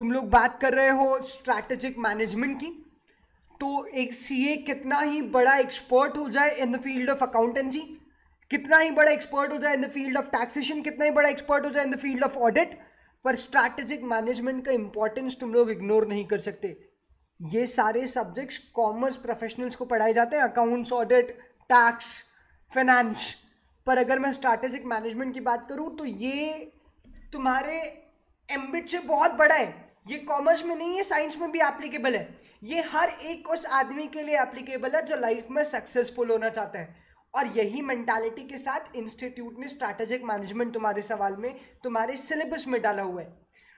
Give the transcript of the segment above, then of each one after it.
तुम लोग बात कर रहे हो स्ट्रैटेजिक मैनेजमेंट की, तो एक सीए कितना ही बड़ा एक्सपर्ट हो जाए in the field of accountancy, कितना ही बड़ा एक्सपर्ट हो जाए in the field of taxation, कितना ही बड़ा एक्सपर्ट हो जाए in the field of audit, पर स्ट्रैटेजिक मैनेजमेंट का इंपॉर्टेंस तुम लोग इग्नोर नहीं कर सकते। ये सारे सब्जेक्ट्स कॉमर्स प्रोफेशनल्स को पढ़ाए जाते हैं, अकाउंट्स, ऑडिट, टैक्स, फाइनेंस, पर अगर मैं स्ट्रैटेजिक मैनेजमेंट की बात करूं तो ये तुम्हारे एम्बिट से बहुत बड़ा है। ये कॉमर्स में नहीं है, साइंस में भी एप्लीकेबल है। ये हर एक उस आदमी के लिए एप्लीकेबल है जो लाइफ में सक्सेसफुल होना चाहता है। और यही मेंटालिटी के साथ इंस्टीट्यूट ने स्ट्रैटेजिक मैनेजमेंट तुम्हारे सवाल में, तुम्हारे सिलेबस में डाला हुआ है।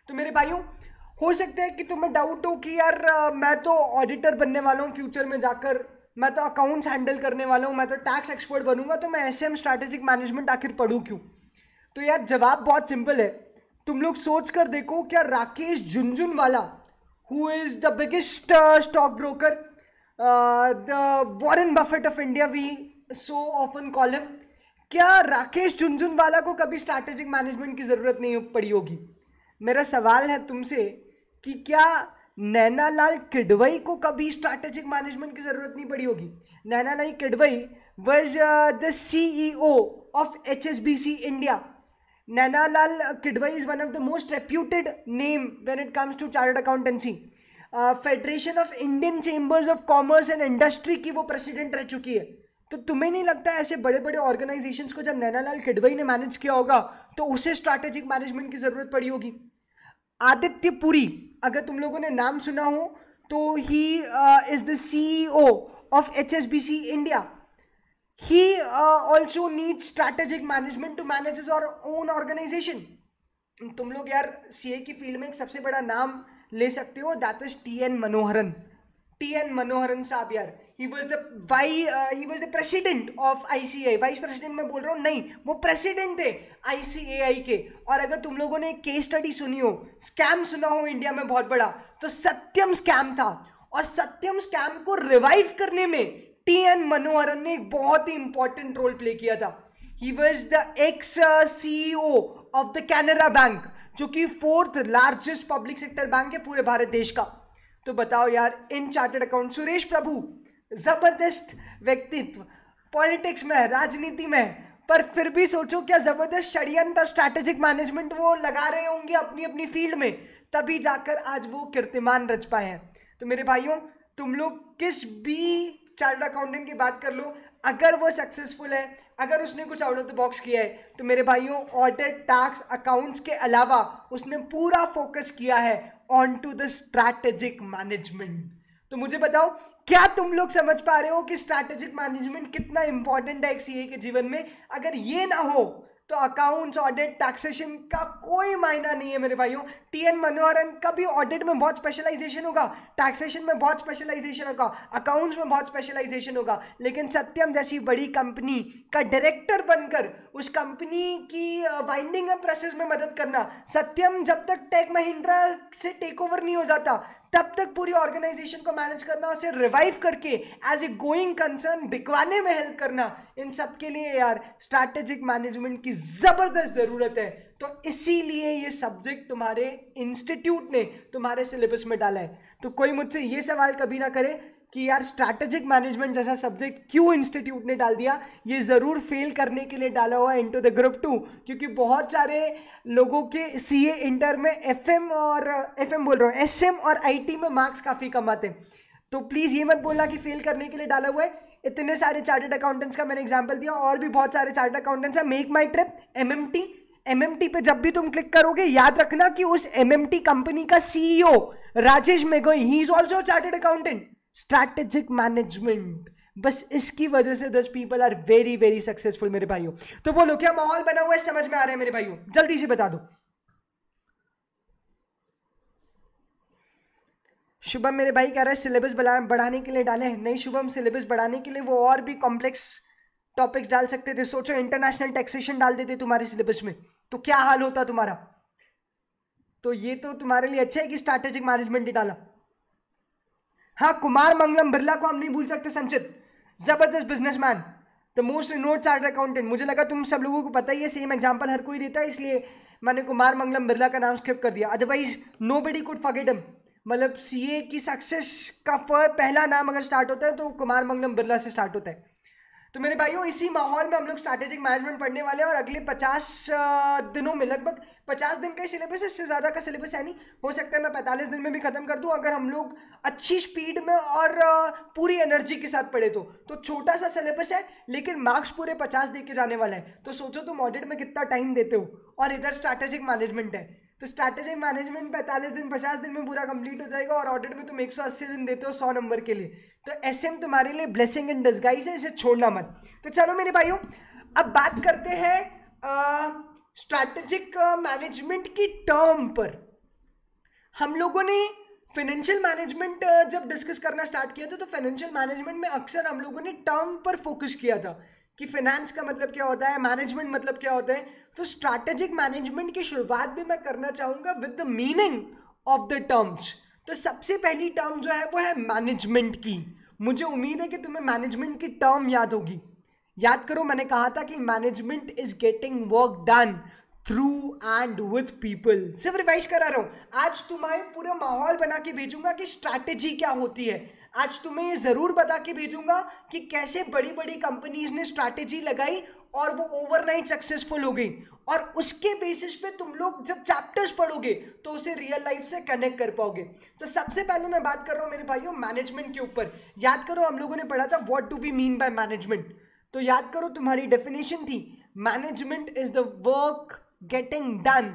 तो मेरे भाइयों, हो सकता है कि तुम्हें डाउट हो कि यार मैं तो ऑडिटर बनने वाला हूँ फ्यूचर में जाकर, मैं तो अकाउंट्स हैंडल करने वाला हूँ, मैं तो टैक्स एक्सपर्ट बनूंगा, तो मैं एसएम स्ट्रैटेजिक मैनेजमेंट आखिर पढ़ूँ क्यों? तो यार जवाब बहुत सिंपल है। तुम लोग सोच कर देखो, क्या Rakesh Jhunjhunwala, who is the biggest stock broker, the Warren Buffett of India, we so often call him, क्या राकेश झुनझुनवाला को कभी स्ट्रैटेजिक मैनेजमेंट की जरूरत नहीं पड़ी होगी? मेरा सवाल है तुमसे कि क्या नैनालाल किडवई को कभी स्ट्रैटेजिक मैनेजमेंट की जरूरत नहीं पड़ी होगी? Nainalal Kidwai was the CEO of HSBC India. Nanalal Kidwai is one of the most reputed name when it comes to chartered accountancy. Federation of Indian chambers of commerce and industry की वो president रह चुकी है। तो तुम्हें नहीं लगता ऐसे बड़े बड़े ऑर्गेनाइजेशंस को जब नैनालाल किडवई ने मैनेज किया होगा तो उसे स्ट्रैटेजिक मैनेजमेंट की जरूरत पड़ी होगी? आदित्य पुरी, अगर तुम लोगों ने नाम सुना हो तो he is the CEO of HSBC India. He also needs strategic management to manage his own organization. तुम लोग यार सीए की फील्ड में एक सबसे बड़ा नाम ले सकते हो, that is TN Manoharan. TN Manoharan साहब यार, he was the president of ICAI. Vice president मैं बोल रहा हूँ नहीं, वो प्रेसिडेंट थे ICAI के. और अगर तुम लोगों ने केस स्टडी सुनी हो, स्कैम सुना हो इंडिया में बहुत बड़ा, तो सत्यम स्कैम था. और सत्यम स्कैम को रिवाइव करने में टीएन मनोहरन ने एक बहुत ही इंपॉर्टेंट रोल प्ले किया था. He was the x CEO of the Canara bank, जो कि 4th largest public sector bank है पूरे भारत देश का. तो बताओ यार, इन चार्टर्ड अकाउंट सुरेश प्रभु, जबरदस्त व्यक्तित्व, पॉलिटिक्स में, राजनीति में, पर फिर भी सोचो क्या जबरदस्त षड्यंत्र स्ट्रैटेजिक मैनेजमेंट वो लगा रहे होंगे अपनी अपनी फील्ड में, तभी जाकर आज वो कीर्तिमान रच पाए हैं. तो मेरे भाइयों, तुम लोग किस भी चार्टर्ड अकाउंटेंट की बात कर लो, अगर वो सक्सेसफुल है, अगर उसने कुछ आउट ऑफ द बॉक्स किया है, तो मेरे भाइयों ऑडिट, टैक्स, अकाउंट्स के अलावा उसने पूरा फोकस किया है on to the strategic management. तो मुझे बताओ, क्या तुम लोग समझ पा रहे हो कि स्ट्रैटेजिक मैनेजमेंट कितना इंपॉर्टेंट है एक सीए के जीवन में? अगर ये ना हो तो अकाउंट्स, ऑडिट, टैक्सेशन का कोई मायना नहीं है मेरे भाइयों. टीएन मनोहरन का भी ऑडिट में बहुत स्पेशलाइजेशन होगा, टैक्सेशन में बहुत स्पेशलाइजेशन होगा, अकाउंट्स में बहुत स्पेशलाइजेशन होगा, लेकिन सत्यम जैसी बड़ी कंपनी का डायरेक्टर बनकर उस कंपनी की वाइंडिंग अप प्रोसेस में मदद करना, सत्यम जब तक टेक महिंद्रा से टेक ओवर नहीं हो जाता तब तक पूरी ऑर्गेनाइजेशन को मैनेज करना, उसे रिवाइव करके एज ए गोइंग कंसर्न बिकवाने में हेल्प करना, इन सब के लिए यार स्ट्रैटेजिक मैनेजमेंट की जबरदस्त जरूरत है. तो इसीलिए ये सब्जेक्ट तुम्हारे इंस्टीट्यूट ने तुम्हारे सिलेबस में डाला है. तो कोई मुझसे ये सवाल कभी ना करे कि यार स्ट्रैटेजिक मैनेजमेंट जैसा सब्जेक्ट क्यों इंस्टीट्यूट ने डाल दिया. ये ज़रूर फेल करने के लिए डाला हुआ है इनटू द ग्रुप 2, क्योंकि बहुत सारे लोगों के सीए इंटर में एफएम बोल रहा हूँ, एसएम और आईटी में मार्क्स काफ़ी कम आते हैं. तो प्लीज़ ये मत बोलना कि फेल करने के लिए डाला हुआ है. इतने सारे चार्टर्ड अकाउंटेंट्स का मैंने एग्जाम्पल दिया, और भी बहुत सारे चार्टर्ड अकाउंटेंट्स हैं. मेक माई ट्रिप, एमएमटी पे जब भी तुम क्लिक करोगे याद रखना कि उस एमएमटी कंपनी का CEO Rajesh Meghoi, he is also chartered accountant. Strategic management, बस इसकी वजह से 10 people are very very successful मेरे भाइयों. तो बोलो, क्या माहौल बना हुआ है? समझ में आ रहा है मेरे भाइयों? जल्दी से बता दो. शुभम मेरे भाई कह रहा है सिलेबस बढ़ाने के लिए डाले हैं. नहीं शुभम, सिलेबस बढ़ाने के लिए वो और भी कॉम्प्लेक्स टॉपिक्स डाल सकते थे. सोचो इंटरनेशनल टैक्सेशन डाल देते तुम्हारे सिलेबस में, तो क्या हाल होता तुम्हारा. तो ये तो तुम्हारे लिए अच्छा है कि स्ट्रैटेजिक मैनेजमेंट ही डाला. हाँ, कुमार मंगलम बिरला को हम नहीं भूल सकते. संचित, जबरदस्त businessman, the most renowned chartered accountant. मुझे लगा तुम सब लोगों को पता ही है, सेम एग्जांपल हर कोई देता है, इसलिए मैंने कुमार मंगलम बिरला का नाम स्किप कर दिया, otherwise nobody could forget him. मतलब सीए की सक्सेस का पहला नाम अगर स्टार्ट होता है तो कुमार मंगलम बिरला से स्टार्ट होता है। तो मेरे भाइयों इसी माहौल में हम लोग स्ट्रैटेजिक मैनेजमेंट पढ़ने वाले हैं और अगले 50 दिनों में, लगभग 50 दिन का सिलेबस है, इससे ज़्यादा का सिलेबस है नहीं, हो सकता है मैं 45 दिन में भी खत्म कर दूं अगर हम लोग अच्छी स्पीड में और पूरी एनर्जी के साथ पढ़े तो छोटा सा सिलेबस है लेकिन मार्क्स पूरे 50 दे के जाने वाला है। तो सोचो तुम ऑडिट में कितना टाइम देते हो और इधर स्ट्रैटेजिक मैनेजमेंट है, तो स्ट्रैटेजिक मैनेजमेंट 45 दिन 50 दिन में पूरा कंप्लीट हो जाएगा और ऑडिट में तुम 180 दिन देते हो 100 नंबर के लिए। तो एसएम तुम्हारे लिए ब्लेसिंग इन डिस्गाइज है, इसे छोड़ना मत। तो चलो मेरे भाइयों अब बात करते हैं स्ट्रैटेजिक मैनेजमेंट की टर्म पर। हम लोगों ने फाइनेंशियल मैनेजमेंट जब डिस्कस करना स्टार्ट किया था तो फाइनेंशियल मैनेजमेंट में अक्सर हम लोगों ने टर्म पर फोकस किया था कि फाइनेंस का मतलब क्या होता है, मैनेजमेंट मतलब क्या होता है। तो स्ट्रैटेजिक मैनेजमेंट की शुरुआत भी मैं करना चाहूँगा with the meaning of the terms. तो सबसे पहली टर्म जो है वो है मैनेजमेंट की। मुझे उम्मीद है कि तुम्हें मैनेजमेंट की टर्म याद होगी। याद करो, मैंने कहा था कि management is getting work done through and with people. सिर्फ रिवाइज करा रहा हूं, आज तुम्हारे पूरा माहौल बना के भेजूंगा कि स्ट्रैटेजी क्या होती है। आज तुम्हें ये जरूर बता के भेजूंगा कि कैसे बड़ी बड़ी कंपनीज ने स्ट्रैटेजी लगाई और वो ओवरनाइट सक्सेसफुल हो गई, और उसके बेसिस पे तुम लोग जब चैप्टर्स पढ़ोगे तो उसे रियल लाइफ से कनेक्ट कर पाओगे। तो सबसे पहले मैं बात कर रहा हूं मेरे भाइयों मैनेजमेंट के ऊपर। याद करो हम लोगों ने पढ़ा था what do we mean by management. तो याद करो तुम्हारी डेफिनेशन थी management is the work getting done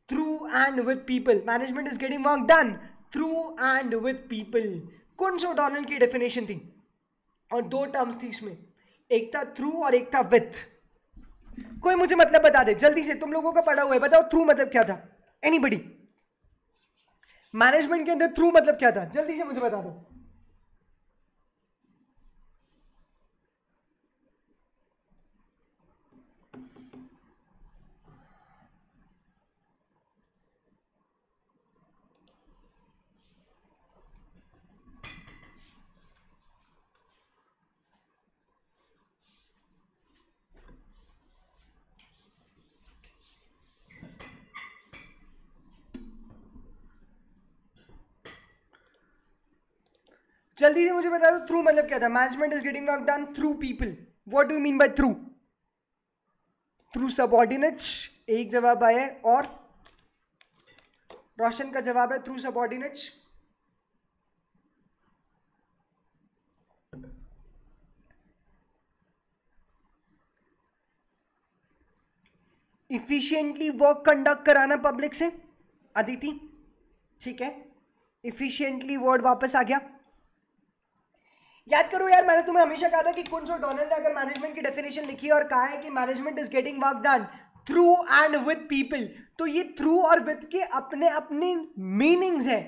through and with people. Management is getting work done through and with people. Koontz O'Donnell की डेफिनेशन थी और दो टर्म्स थी इसमें, एक था थ्रू और एक था विथ। कोई मुझे मतलब बता दे जल्दी से, तुम लोगों का पढ़ा हुआ है, बताओ थ्रू मतलब क्या था। एनीबडी? मैनेजमेंट के अंदर थ्रू मतलब क्या था, जल्दी से मुझे बता दो। जल्दी से मुझे बता दो थ्रू मतलब क्या था। Management is getting work done through people. What do you mean by through? Through subordinates एक जवाब आया है, और रोशन का जवाब है through subordinates. Efficiently work conduct कराना पब्लिक से, अदिति ठीक है। इफिशिएंटली वर्ड वापस आ गया। याद करो यार, मैंने तुम्हें हमेशा कहा था कि कुंस और डोनाल्ड ने अगर मैनेजमेंट की डेफिनेशन लिखी और कहा है कि management is getting work done through and with people, तो ये थ्रू और विद के अपने अपने मीनिंग्स हैं।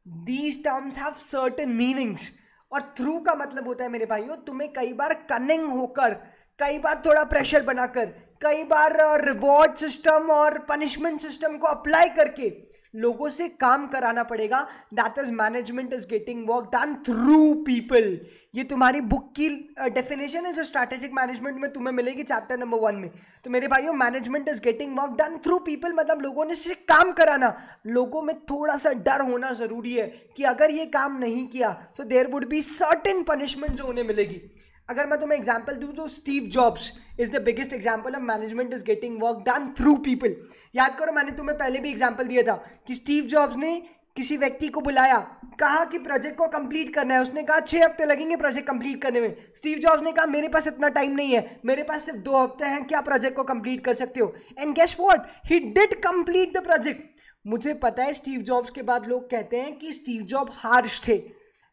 These terms have certain meanings. और थ्रू का मतलब होता है मेरे भाइयों तुम्हें कई बार कनिंग होकर, कई बार थोड़ा प्रेशर बनाकर, कई बार रिवॉर्ड सिस्टम और पनिशमेंट सिस्टम को अप्लाई करके लोगों से काम कराना पड़ेगा। That is management is getting work done through people. ये तुम्हारी बुक की डेफिनेशन है जो स्ट्रैटेजिक मैनेजमेंट में तुम्हें मिलेगी चैप्टर नंबर 1 में। तो मेरे भाइयों management is getting work done through people मतलब लोगों ने से काम कराना। लोगों में थोड़ा सा डर होना जरूरी है कि अगर ये काम नहीं किया तो there would be certain punishment जो उन्हें मिलेगी। अगर मैं तुम्हें एग्जांपल दूं तो Steve Jobs is the biggest example of management is getting work done through people. याद करो मैंने तुम्हें पहले भी एग्जांपल दिया था कि स्टीव जॉब्स ने किसी व्यक्ति को बुलाया, कहा कि प्रोजेक्ट को कंप्लीट करना है। उसने कहा 6 हफ्ते लगेंगे प्रोजेक्ट कंप्लीट करने में। स्टीव जॉब्स ने कहा मेरे पास इतना टाइम नहीं है, मेरे पास सिर्फ 2 हफ्ते हैं, क्या प्रोजेक्ट को कंप्लीट कर सकते हो? And guess what, he did complete the project. मुझे पता है स्टीव जॉब्स के बाद लोग कहते हैं कि स्टीव जॉब हार्श थे।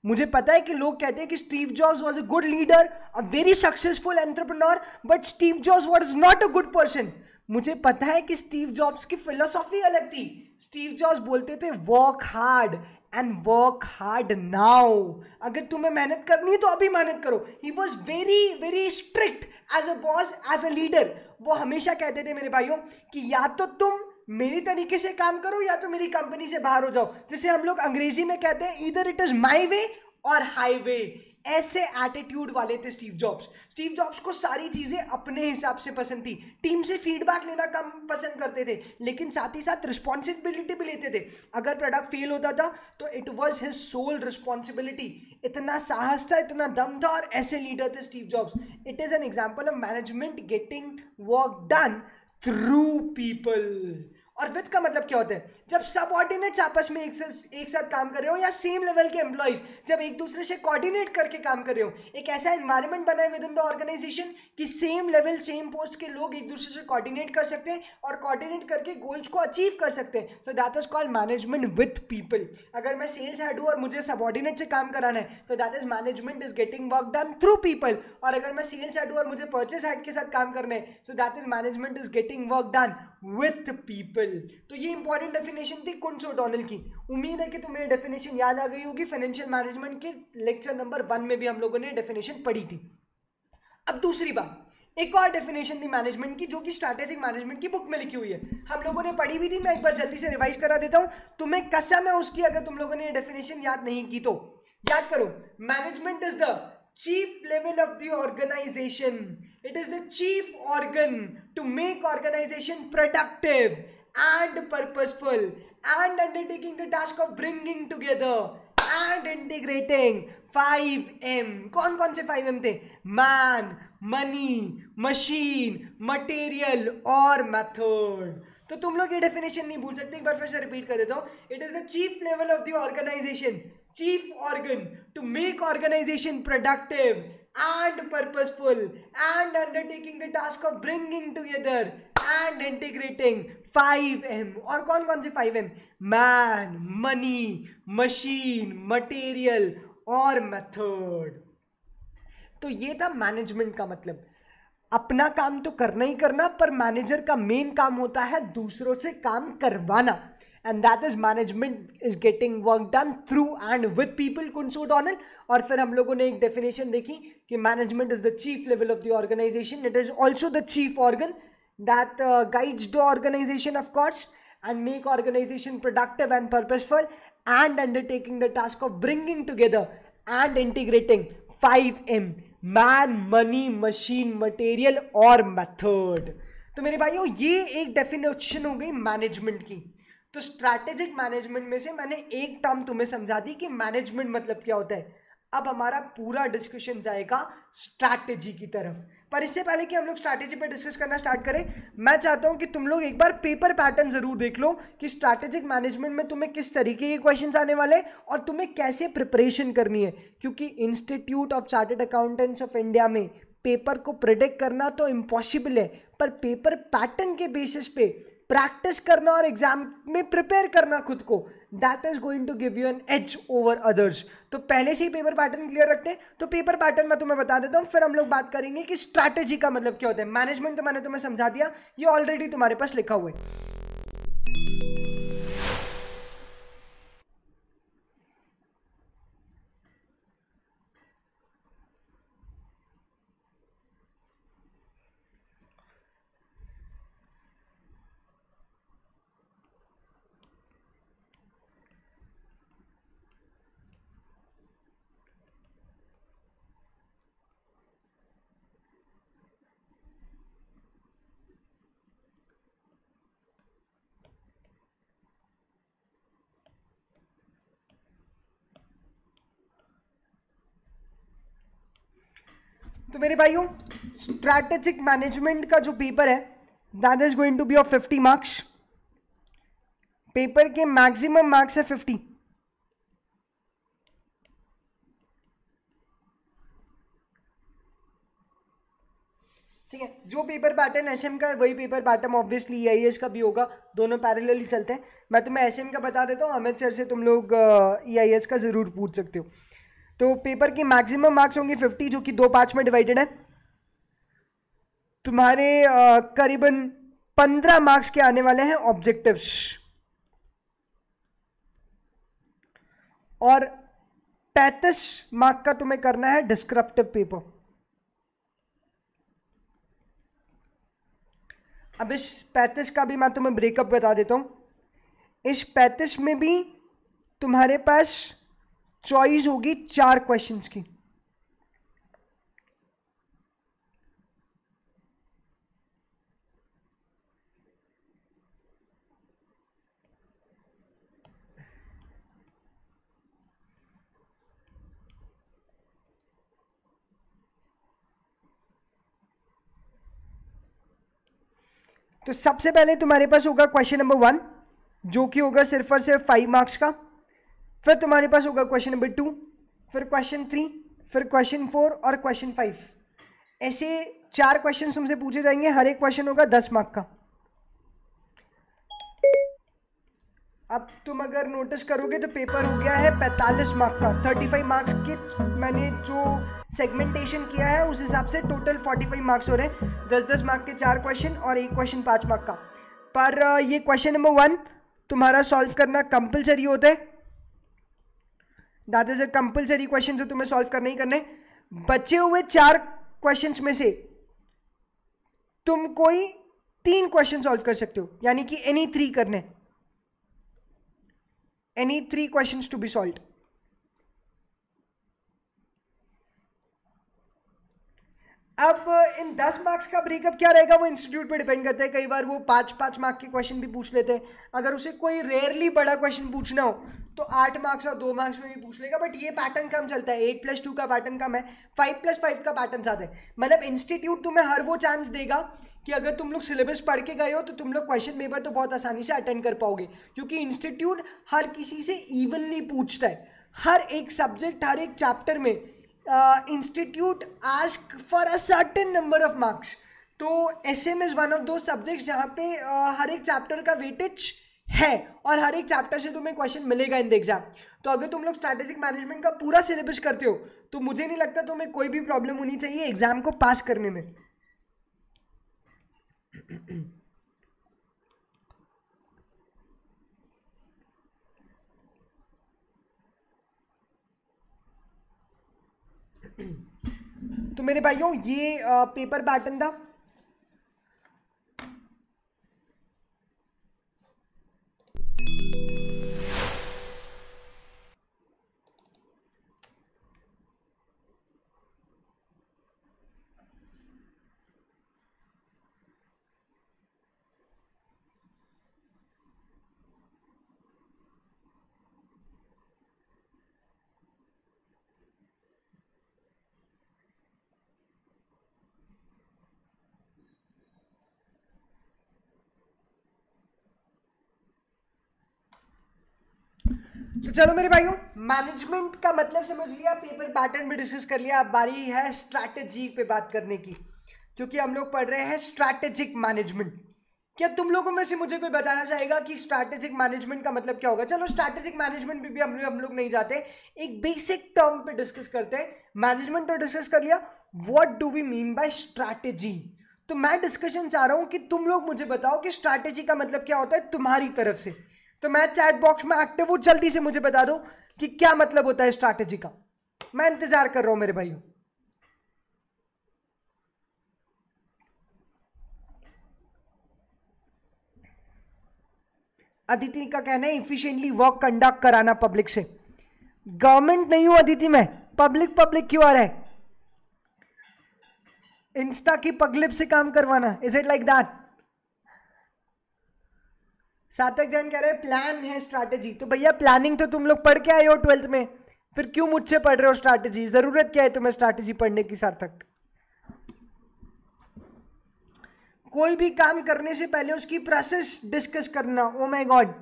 मुझे पता है कि लोग कहते हैं कि Steve jobs was a good leader, a very successful entrepreneur, but Steve jobs was not a good person. मुझे पता है कि स्टीव जॉब्स की फिलोसॉफी अलग थी। स्टीव जॉब्स बोलते थे work hard and work hard now. अगर तुम्हें मेहनत करनी है तो अभी मेहनत करो। He was very very strict as a boss, as a leader. वो हमेशा कहते थे मेरे भाइयों कि या तो तुम मेरी तरीके से काम करो या तो मेरी कंपनी से बाहर हो जाओ। जैसे हम लोग अंग्रेजी में कहते हैं ईदर इट इज माई वे और हाईवे, ऐसे एटीट्यूड वाले थे स्टीव जॉब्स। स्टीव जॉब्स को सारी चीजें अपने हिसाब से पसंद थी, टीम से फीडबैक लेना कम पसंद करते थे, लेकिन साथ ही साथ रिस्पॉन्सिबिलिटी भी लेते थे। अगर प्रोडक्ट फेल होता था तो it was his sole responsibility. इतना साहस था, इतना दम था, और ऐसे लीडर थे Steve jobs. It is an example of management getting work done through people. और विद का मतलब क्या होता है? जब सबऑर्डिनेट्स आपस में एक साथ काम कर रहे हो, या सेम लेवल के एम्प्लॉइज जब एक दूसरे से कोऑर्डिनेट करके काम कर रहे हो, एक ऐसा एनवायरनमेंट बना है विद इन द ऑर्गेनाइजेशन कि सेम लेवल सेम पोस्ट के लोग एक दूसरे से कोऑर्डिनेट कर सकते हैं और कोऑर्डिनेट करके गोल्स को अचीव कर सकते हैं। सो that is called management with people. अगर मैं सेल्स हेड हूं और मुझे सबऑर्डिनेट से काम कराना है, तो that is management is getting work done through people. और अगर मैं सेल्स हेड हूं और मुझे परचेस हेड के साथ काम करना है, सो that is management is getting work done with people. तो ये इंपॉर्टेंट डेफिनेशन थी कुंट्ज ओडोनेल की। उम्मीद है कि तुम्हें डेफिनेशन याद आ गई होगी। फाइनेंशियल मैनेजमेंट के लेक्चर नंबर 1 में भी हम लोगों ने डेफिनेशन पढ़ी थी। अब दूसरी बात, एक और डेफिनेशन थी मैनेजमेंट की, जो कि स्ट्रैटेजिक मैनेजमेंट की बुक में लिखी हुई है, हम लोगों ने पढ़ी भी थी। मैं एक बार जल्दी से रिवाइज करा देता हूं, तुम्हें कसम है उसकी, अगर तुम लोगों ने ये डेफिनेशन याद नहीं की तो याद करो। Management is the chief level of the organization. It is the chief organ to make organization productive and purposeful and undertaking the task of bringing together and integrating 5M. कौन कौन से 5M थे? Man, money, machine, material और method. तो तुम लोग ये definition नहीं भूल सकते, एक बार फिर से रिपीट कर देता हूँ। It is the chief level of the organisation, chief organ to make organization productive and purposeful and undertaking the task of bringing together and integrating 5M. और कौन कौन से 5M? Man, money, machine, material और method. तो ये था management का मतलब। अपना काम तो करना ही करना, पर मैनेजर का मेन काम होता है दूसरों से काम करवाना। And that is management is getting work done through and with people, Koontz O'Donnell. और फिर हम लोगों ने एक डेफिनेशन देखी कि management is the chief level of the organisation. It is also the chief organ that guides the organization, of course, and make organization productive and purposeful and undertaking the task of bringing together and integrating 5M: man, money, machine, material और method. तो मेरे भाइयों, ये एक definition हो गई management की। तो स्ट्रैटेजिक मैनेजमेंट में से मैंने एक टर्म तुम्हें समझा दी कि मैनेजमेंट मतलब क्या होता है। अब हमारा पूरा डिस्कशन जाएगा स्ट्रैटेजी की तरफ। पर इससे पहले कि हम लोग स्ट्रैटेजी पे डिस्कस करना स्टार्ट करें, मैं चाहता हूं कि तुम लोग एक बार पेपर पैटर्न जरूर देख लो कि स्ट्रैटेजिक मैनेजमेंट में तुम्हें किस तरीके के क्वेश्चंस आने वाले और तुम्हें कैसे प्रिपरेशन करनी है। क्योंकि institute of chartered accountants of India में पेपर को प्रेडिक्ट करना तो इम्पॉसिबल है, पर पेपर पैटर्न के बेसिस पे प्रैक्टिस करना और एग्जाम में प्रिपेयर करना खुद को, that is going to give you an edge over others. तो पहले से ही पेपर पैटर्न क्लियर रखते हैं। तो पेपर पैटर्न मैं तुम्हें बता देता हूं, फिर हम लोग बात करेंगे कि स्ट्रैटेजी का मतलब क्या होता है। मैनेजमेंट तो मैंने तुम्हें समझा दिया, ये ऑलरेडी तुम्हारे पास लिखा हुआ है। तो मेरे भाइयों, स्ट्रैटेजिक मैनेजमेंट का जो पेपर है that is going to be of 50 marks. Paper के मैक्सिमम मार्क्स है 50। ठीक है, जो पेपर पैटर्न एसएम का है वही पेपर पैटर्न ऑब्वियसली ईआईएस का भी होगा, दोनों पैरेलल ही चलते हैं। मैं तुम्हें एसएम का बता देता हूँ, अमित सर से तुम लोग ईआईएस का जरूर पूछ सकते हो। तो पेपर की मैक्सिमम मार्क्स होंगे 50, जो कि 2 पार्ट्स में डिवाइडेड है। तुम्हारे करीबन 15 मार्क्स के आने वाले हैं ऑब्जेक्टिव्स, और 35 मार्क का तुम्हें करना है डिस्क्रिप्टिव पेपर। अब इस 35 का भी मैं तुम्हें ब्रेकअप बता देता हूं। इस 35 में भी तुम्हारे पास चॉइस होगी 4 क्वेश्चंस की। तो सबसे पहले तुम्हारे पास होगा क्वेश्चन नंबर 1 जो कि होगा सिर्फ और सिर्फ 5 मार्क्स का। फिर तुम्हारे पास होगा क्वेश्चन नंबर 2, फिर क्वेश्चन 3, फिर क्वेश्चन 4 और क्वेश्चन 5। ऐसे 4 क्वेश्चन तुमसे पूछे जाएंगे, हर एक क्वेश्चन होगा 10 मार्क का। अब तुम अगर नोटिस करोगे तो पेपर हो गया है 45 मार्क का। 35 मार्क्स के मैंने जो सेगमेंटेशन किया है उस हिसाब से टोटल 45 मार्क्स हो रहे हैं। 10-10 मार्क के 4 क्वेश्चन और एक क्वेश्चन 5 मार्क का। पर ये क्वेश्चन नंबर 1 तुम्हारा सॉल्व करना कंपलसरी होता है। That is a compulsory question जो तुम्हें सॉल्व करने ही करने। बचे हुए 4 क्वेश्चंस में से तुम कोई 3 क्वेश्चन सॉल्व कर सकते हो, यानी कि एनी 3 करने, any 3 questions to be solved। अब इन 10 मार्क्स का ब्रेकअप क्या रहेगा वो इंस्टीट्यूट पे डिपेंड करता है। कई बार वो 5-5 मार्क के क्वेश्चन भी पूछ लेते हैं। अगर उसे कोई रेयरली बड़ा क्वेश्चन पूछना हो तो 8 मार्क्स और 2 मार्क्स में भी पूछ लेगा। बट ये पैटर्न कम चलता है, 8+2 का पैटर्न कम है, 5+5 का पैटर्न ज़्यादा है। मतलब इंस्टीट्यूट तुम्हें हर वो चांस देगा कि अगर तुम लोग सिलेबस पढ़ के गए हो तो तुम लोग क्वेश्चन पेपर तो बहुत आसानी से अटेंड कर पाओगे, क्योंकि इंस्टीट्यूट हर किसी से इवनली पूछता है। हर एक सब्जेक्ट, हर एक चैप्टर में institute ask for a certain number of marks. तो SM इज वन ऑफ दो सब्जेक्ट्स जहाँ पे हर एक चैप्टर का वेटेज है और हर एक चैप्टर से तुम्हें क्वेश्चन मिलेगा इन द एग्जाम। तो अगर तुम लोग स्ट्रैटेजिक मैनेजमेंट का पूरा सिलेबस करते हो तो मुझे नहीं लगता तुम्हें कोई भी प्रॉब्लम होनी चाहिए एग्जाम को पास करने में। तो मेरे भाइयों ये पेपर पैटर्न था। तो चलो मेरे भाइयों, मैनेजमेंट का मतलब समझ लिया, पेपर पैटर्न भी डिस्कस कर लिया। अब बारी है स्ट्रैटेजी पे बात करने की, क्योंकि हम लोग पढ़ रहे हैं स्ट्रैटेजिक मैनेजमेंट। क्या तुम लोगों में से मुझे कोई बताना चाहेगा कि स्ट्रैटेजिक मैनेजमेंट का मतलब क्या होगा? चलो स्ट्रैटेजिक मैनेजमेंट भी हम लोग नहीं जाते, एक बेसिक टर्म पे डिस्कस करते हैं। मैनेजमेंट तो डिस्कस कर लिया, what do we mean by strategy. तो मैं डिस्कशन चाह रहा हूं कि तुम लोग मुझे बताओ कि स्ट्रैटेजी का मतलब क्या होता है तुम्हारी तरफ से। तो मैं चैट बॉक्स में एक्टिव हूं, जल्दी से मुझे बता दो कि क्या मतलब होता है स्ट्रैटेजी का। मैं इंतजार कर रहा हूं मेरे भाइयों। अदिति का कहना है इफिशिएंटली वर्क कंडक्ट कराना पब्लिक से। गवर्नमेंट नहीं हूं अदिति, मैं पब्लिक क्यों आ रहा है? इंस्टा की पगलिप से काम करवाना, इज इट लाइक दैट? सार्थक जैन कह रहे हैं प्लान है स्ट्रैटेजी। तो भैया प्लानिंग तो तुम लोग पढ़ के आए हो 12th में, फिर क्यों मुझसे पढ़ रहे हो स्ट्रैटेजी? जरूरत क्या है तुम्हें स्ट्रैटेजी पढ़ने की सार्थक? कोई भी काम करने से पहले उसकी प्रोसेस डिस्कस करना। ओ माय गॉड,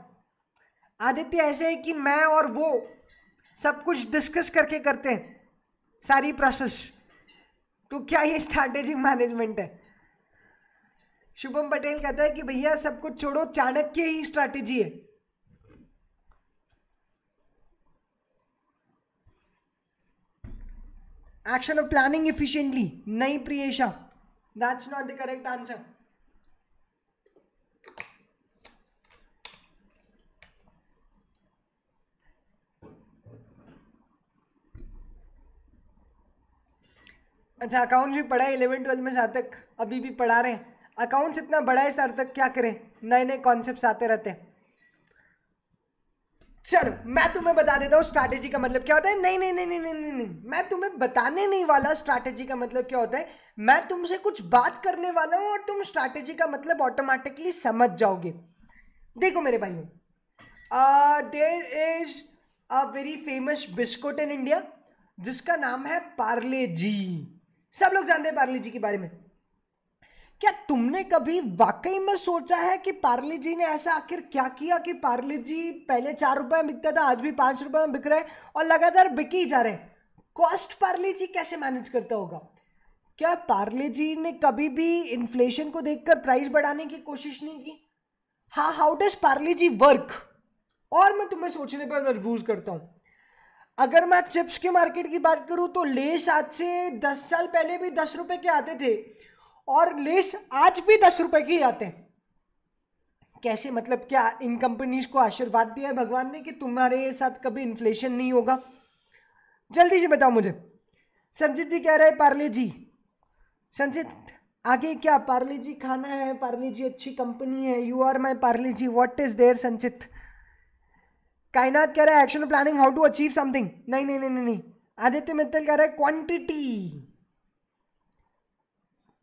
आदित्य ऐसे है कि मैं और वो सब कुछ डिस्कस करके करते हैं सारी प्रोसेस। तो क्या ये स्ट्रैटेजिक मैनेजमेंट है? शुभम पटेल कहता है कि भैया सब कुछ छोड़ो, चाणक्य ही स्ट्रैटेजी है। एक्शन ऑफ प्लानिंग एफिशिएंटली, नहीं Priyesha, that's not the correct answer. अच्छा, अकाउंट्स भी पढ़ा है 11-12 में सार्थक, अभी भी पढ़ा रहे हैं। अकाउंट्स इतना बड़ा है सार्थक, क्या करें, नए नए कॉन्सेप्ट्स आते रहते हैं। चलो मैं तुम्हें बता देता हूँ स्ट्रैटेजी का मतलब क्या होता है। नहीं नहीं नहीं नहीं नहीं नहीं नहीं, मैं तुम्हें बताने नहीं वाला स्ट्रैटेजी का मतलब क्या होता है। मैं तुमसे कुछ बात करने वाला हूँ और तुम स्ट्रैटेजी का मतलब ऑटोमेटिकली समझ जाओगे। देखो मेरे भाइयों, there is a very famous biscuit in India जिसका नाम है पार्ले जी। सब लोग जानते हैं पार्ले जी के बारे में। क्या तुमने कभी वाकई में सोचा है कि पार्ले जी ने ऐसा आखिर क्या किया कि पार्ले जी पहले 4 रुपए में बिकता था, आज भी 5 रुपए में बिक रहा है और लगातार बिक ही जा रहे हैं। कॉस्ट पार्ले जी कैसे मैनेज करता होगा? क्या पार्ले जी ने कभी भी इन्फ्लेशन को देखकर प्राइस बढ़ाने की कोशिश नहीं की? हाँ, how does Parle G work? और मैं तुम्हें सोचने पर मजबूर करता हूं। अगर मैं चिप्स के मार्केट की बात करूं तो लेस आज से 10 साल पहले भी 10 रुपए के आते थे और लेस आज भी 10 रुपए के ही आते हैं। कैसे? मतलब क्या इन कंपनीज को आशीर्वाद दिया है भगवान ने कि तुम्हारे साथ कभी इन्फ्लेशन नहीं होगा? जल्दी से बताओ मुझे। संजीत जी कह रहे हैं पार्ले जी। संजीत आगे क्या? पार्ले जी खाना है, पार्ले जी अच्छी कंपनी है, you are my Parle G, what is there? Sanchit Kaynat कह रहा है action planning how to achieve something. नहीं नहीं नहीं नहीं। आदित्य मित्तल कह रहा है quantity.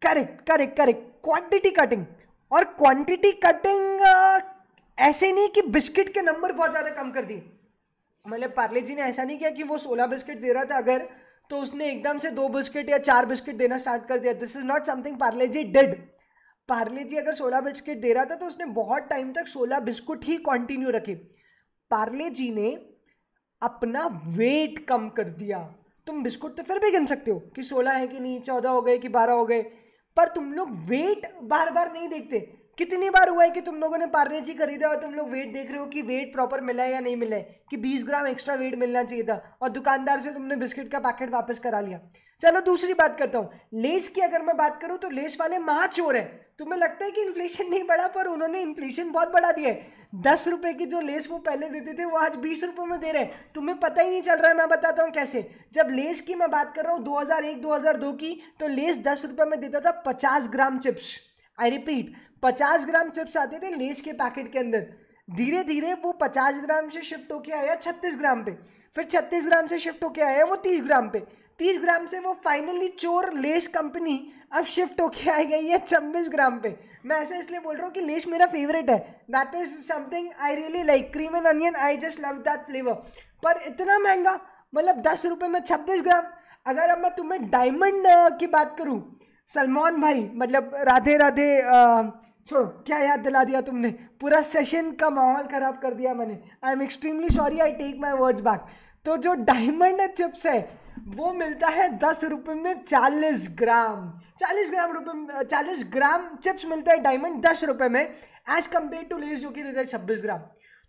Correct correct correct, quantity cutting. और क्वांटिटी कटिंग ऐसे नहीं कि बिस्किट के नंबर बहुत ज्यादा कम कर दिए। मतलब पार्ले जी ने ऐसा नहीं किया कि वो 16 बिस्किट दे रहा था अगर, तो उसने एकदम से 2 बिस्किट या 4 बिस्किट देना स्टार्ट कर दिया। This is not something Parle G did. Parle G अगर 16 बिस्किट दे रहा था तो उसने बहुत टाइम तक 16 बिस्कुट ही कंटिन्यू रखे। पार्ले जी ने अपना वेट कम कर दिया। तुम बिस्कुट तो फिर भी गिन सकते हो कि 16 है कि नहीं, 14 हो गए कि 12 हो गए, पर तुम लोग वेट बार बार नहीं देखते। कितनी बार हुआ है कि तुम लोगों ने पार्ले जी खरीदा और तुम लोग वेट देख रहे हो कि वेट प्रॉपर मिला है या नहीं मिला है, कि 20 ग्राम एक्स्ट्रा वेट मिलना चाहिए था और दुकानदार से तुमने बिस्किट का पैकेट वापस करा लिया। चलो दूसरी बात करता हूँ, लेस की अगर मैं बात करूँ तो लेस वाले महाचोर है। तुम्हें लगता है कि इन्फ्लेशन नहीं बढ़ा, पर उन्होंने इन्फ्लेशन बहुत बढ़ा दिया है। 10 रुपए की जो लेस वो पहले देते थे वो आज 20 रुपए में दे रहे हैं। तुम्हें पता ही नहीं चल रहा है। मैं बताता हूँ कैसे। जब लेस की मैं बात कर रहा हूँ 2001-2002 की, तो लेस 10 रुपए में देता था 50 gram chips. I repeat, 50 gram chips आते थे लेस के पैकेट के अंदर। धीरे धीरे वो 50 ग्राम से शिफ्ट होके आया 36 ग्राम पे, फिर 36 ग्राम से शिफ्ट होके आया वो 30 ग्राम पे, 30 ग्राम से वो फाइनली चोर लेस कंपनी अब शिफ्ट होके आ गई है 26 ग्राम पे। मैं ऐसे इसलिए बोल रहा हूँ कि लेस मेरा फेवरेट है। That is something I really like. Cream and onion, I just love that flavour. पर इतना महंगा, मतलब 10 रुपए में 26 ग्राम। अगर अब मैं तुम्हें डायमंड की बात करूँ, सलमान भाई, मतलब राधे राधे, छोड़ो, क्या याद दिला दिया तुमने, पूरा सेशन का माहौल खराब कर दिया मैंने। I am extremely sorry, I take my words back. तो जो डायमंड चिप्स है वो मिलता है 10 रुपए में 40 ग्राम। 40 ग्राम चिप्स मिलता है डायमंड 10 रुपए में, एज कंपेयर टू लेस जो कि रहता है 26 ग्राम।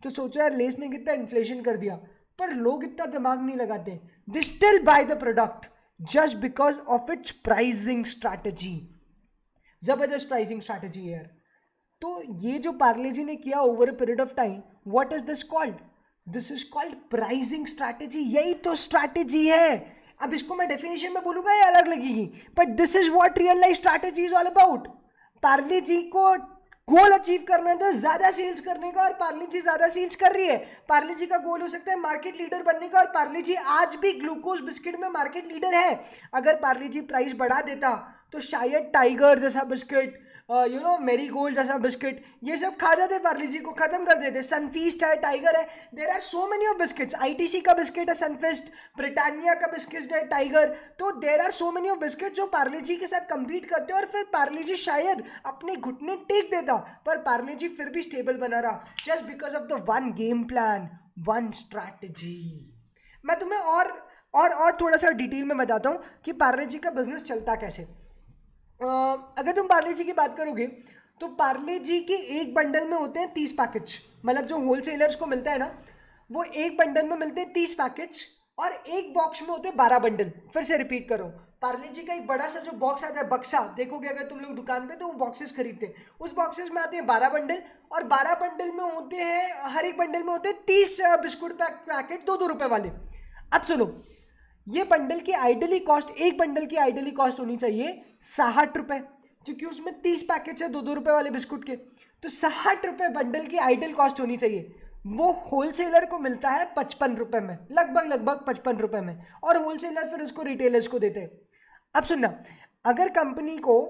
तो सोचो यार, लेस ने कितना इन्फ्लेशन कर दिया, पर लोग इतना दिमाग नहीं लगाते। They still by the product just because of its pricing strategy. जबरदस्त प्राइसिंग स्ट्रैटेजी है यार। तो ये जो पार्ले जी ने किया over a period of time, what is this called? This is called pricing strategy. यही तो स्ट्रैटेजी है। अब इसको मैं डेफिनेशन में बोलूंगा या अलग लगेगी, but this is what real life strategy is all about. Parle G को गोल अचीव करना था ज्यादा सेल्स करने का, और पार्ले जी ज्यादा सेल्स कर रही है। पार्ले जी का गोल हो सकता है मार्केट लीडर बनने का, और पार्ले जी आज भी ग्लूकोज बिस्किट में मार्केट लीडर है। अगर पार्ले जी प्राइस बढ़ा देता तो शायद टाइगर जैसा बिस्किट, मेरी गोल्ड जैसा बिस्किट, ये सब खा जाते पार्ले जी को, खत्म कर देते। सनफीस्ट है, टाइगर है, there are so many of biscuits. ITC का बिस्किट है सनफीस्ट, ब्रिटानिया का बिस्किट है टाइगर। तो there are so many of biscuit जो पार्ले जी के साथ compete करते हैं, और फिर पार्ले जी शायद अपने घुटने टेक देता, पर पार्ले जी फिर भी स्टेबल बना रहा, just because of the one game plan, one strategy. मैं तुम्हें और थोड़ा सा डिटेल में बताता हूँ कि पार्ले जी का बिजनेस चलता कैसे। अगर तुम पार्ले जी की बात करोगे तो पार्ले जी के एक बंडल में होते हैं 30 पैकेट्स। मतलब जो होलसेलर्स को मिलता है ना, वो एक बंडल में मिलते हैं 30 पैकेट्स, और एक बॉक्स में होते हैं 12 बंडल। फिर से रिपीट करो, पार्ले जी का एक बड़ा सा जो बॉक्स आता है, बक्सा, देखोगे अगर तुम लोग दुकान पे तो वो बॉक्सेस खरीदते हैं, उस बॉक्सेस में आते हैं 12 बंडल, और 12 बंडल में होते हैं, हर एक बंडल में होते हैं 30 बिस्कुट पैकेट 2-2 रुपए वाले। अब सुनो, ये बंडल की आइडली कॉस्ट, एक बंडल की आइडली कॉस्ट होनी चाहिए 60 रुपए, क्योंकि उसमें 30 पैकेट्स है 2-2 रुपए वाले बिस्कुट के, तो 60 रुपए बंडल की आइडल कॉस्ट होनी चाहिए। वो होलसेलर को मिलता है 55 रुपये में, लगभग 55 रुपये में, और होलसेलर फिर उसको रिटेलर्स को देते हैं। अब सुनना, अगर कंपनी को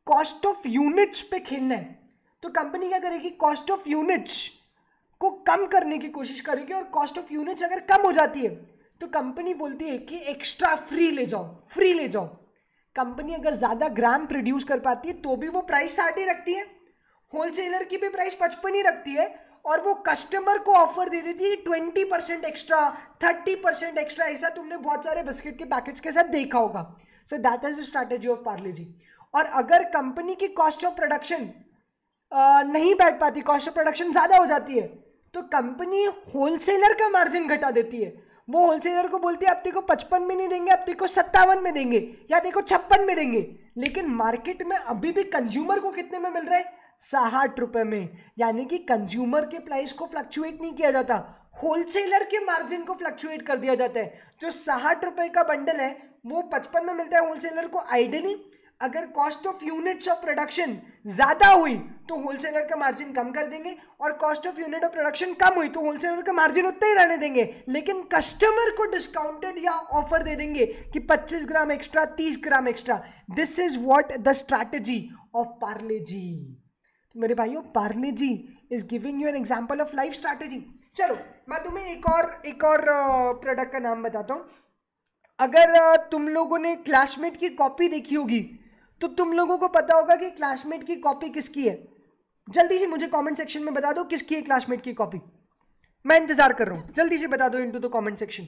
कॉस्ट ऑफ यूनिट्स पे खेलना है तो कंपनी क्या करेगी, कॉस्ट ऑफ यूनिट्स को कम करने की कोशिश करेगी, और कॉस्ट ऑफ यूनिट्स अगर कम हो जाती है तो कंपनी बोलती है कि एक्स्ट्रा फ्री ले जाओ। कंपनी अगर ज़्यादा ग्राम प्रोड्यूस कर पाती है तो भी वो प्राइस 60 ही रखती है, होलसेलर की भी प्राइस 55 ही रखती है, और वो कस्टमर को ऑफर दे देती है 20% एक्स्ट्रा, 30% एक्स्ट्रा। ऐसा तुमने बहुत सारे बिस्किट के पैकेट्स के साथ देखा होगा। So that is the strategy of Parle G. और अगर कंपनी की कॉस्ट ऑफ प्रोडक्शन नहीं बैठ पाती, कॉस्ट ऑफ प्रोडक्शन ज़्यादा हो जाती है, तो कंपनी होलसेलर का मार्जिन घटा देती है। वो होलसेलर को बोलती है अब देखो 55 में नहीं देंगे, अब देखो 57 में देंगे, या देखो 56 में देंगे। लेकिन मार्केट में अभी भी कंज्यूमर को कितने में मिल रहा है, 60 रुपये में। यानी कि कंज्यूमर के प्राइस को फ्लक्चुएट नहीं किया जाता, होलसेलर के मार्जिन को फ्लक्चुएट कर दिया जाता है। जो 60 रुपये का बंडल है वो 55 में मिलता है होलसेलर को। आइडियली अगर cost of units of production ज्यादा हुई तो होलसेलर का मार्जिन कम कर देंगे, और cost of unit of production कम हुई तो होलसेलर का मार्जिन उतना ही रहने देंगे, लेकिन कस्टमर को डिस्काउंटेड या ऑफर दे देंगे कि 25 gram extra, 30 gram extra. This is what the strategy of Parle G. मेरे भाइयों, Parle G is giving you an example of life strategy. चलो मैं तुम्हें एक और प्रोडक्ट का नाम बताता हूं। अगर तुम लोगों ने क्लासमेट की कॉपी देखी होगी तो तुम लोगों को पता होगा कि क्लासमेट की कॉपी किसकी है। जल्दी से मुझे कमेंट सेक्शन में बता दो किसकी है क्लासमेट की कॉपी। मैं इंतजार कर रहा हूं, जल्दी से बता दो into the comment section.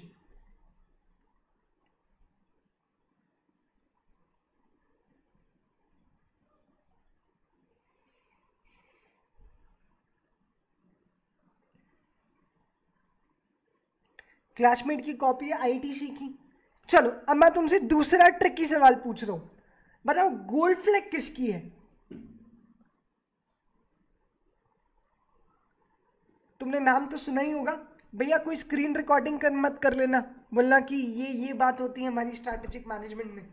Classmate की कॉपी है आईटीसी की। चलो अब मैं तुमसे दूसरा ट्रिकी सवाल पूछ रहा हूं, बताओ गोल्ड फ्लैग किसकी है। तुमने नाम तो सुना ही होगा भैया। कोई स्क्रीन रिकॉर्डिंग मत कर लेना, बोलना कि ये बात होती है हमारी स्ट्रैटेजिक मैनेजमेंट में,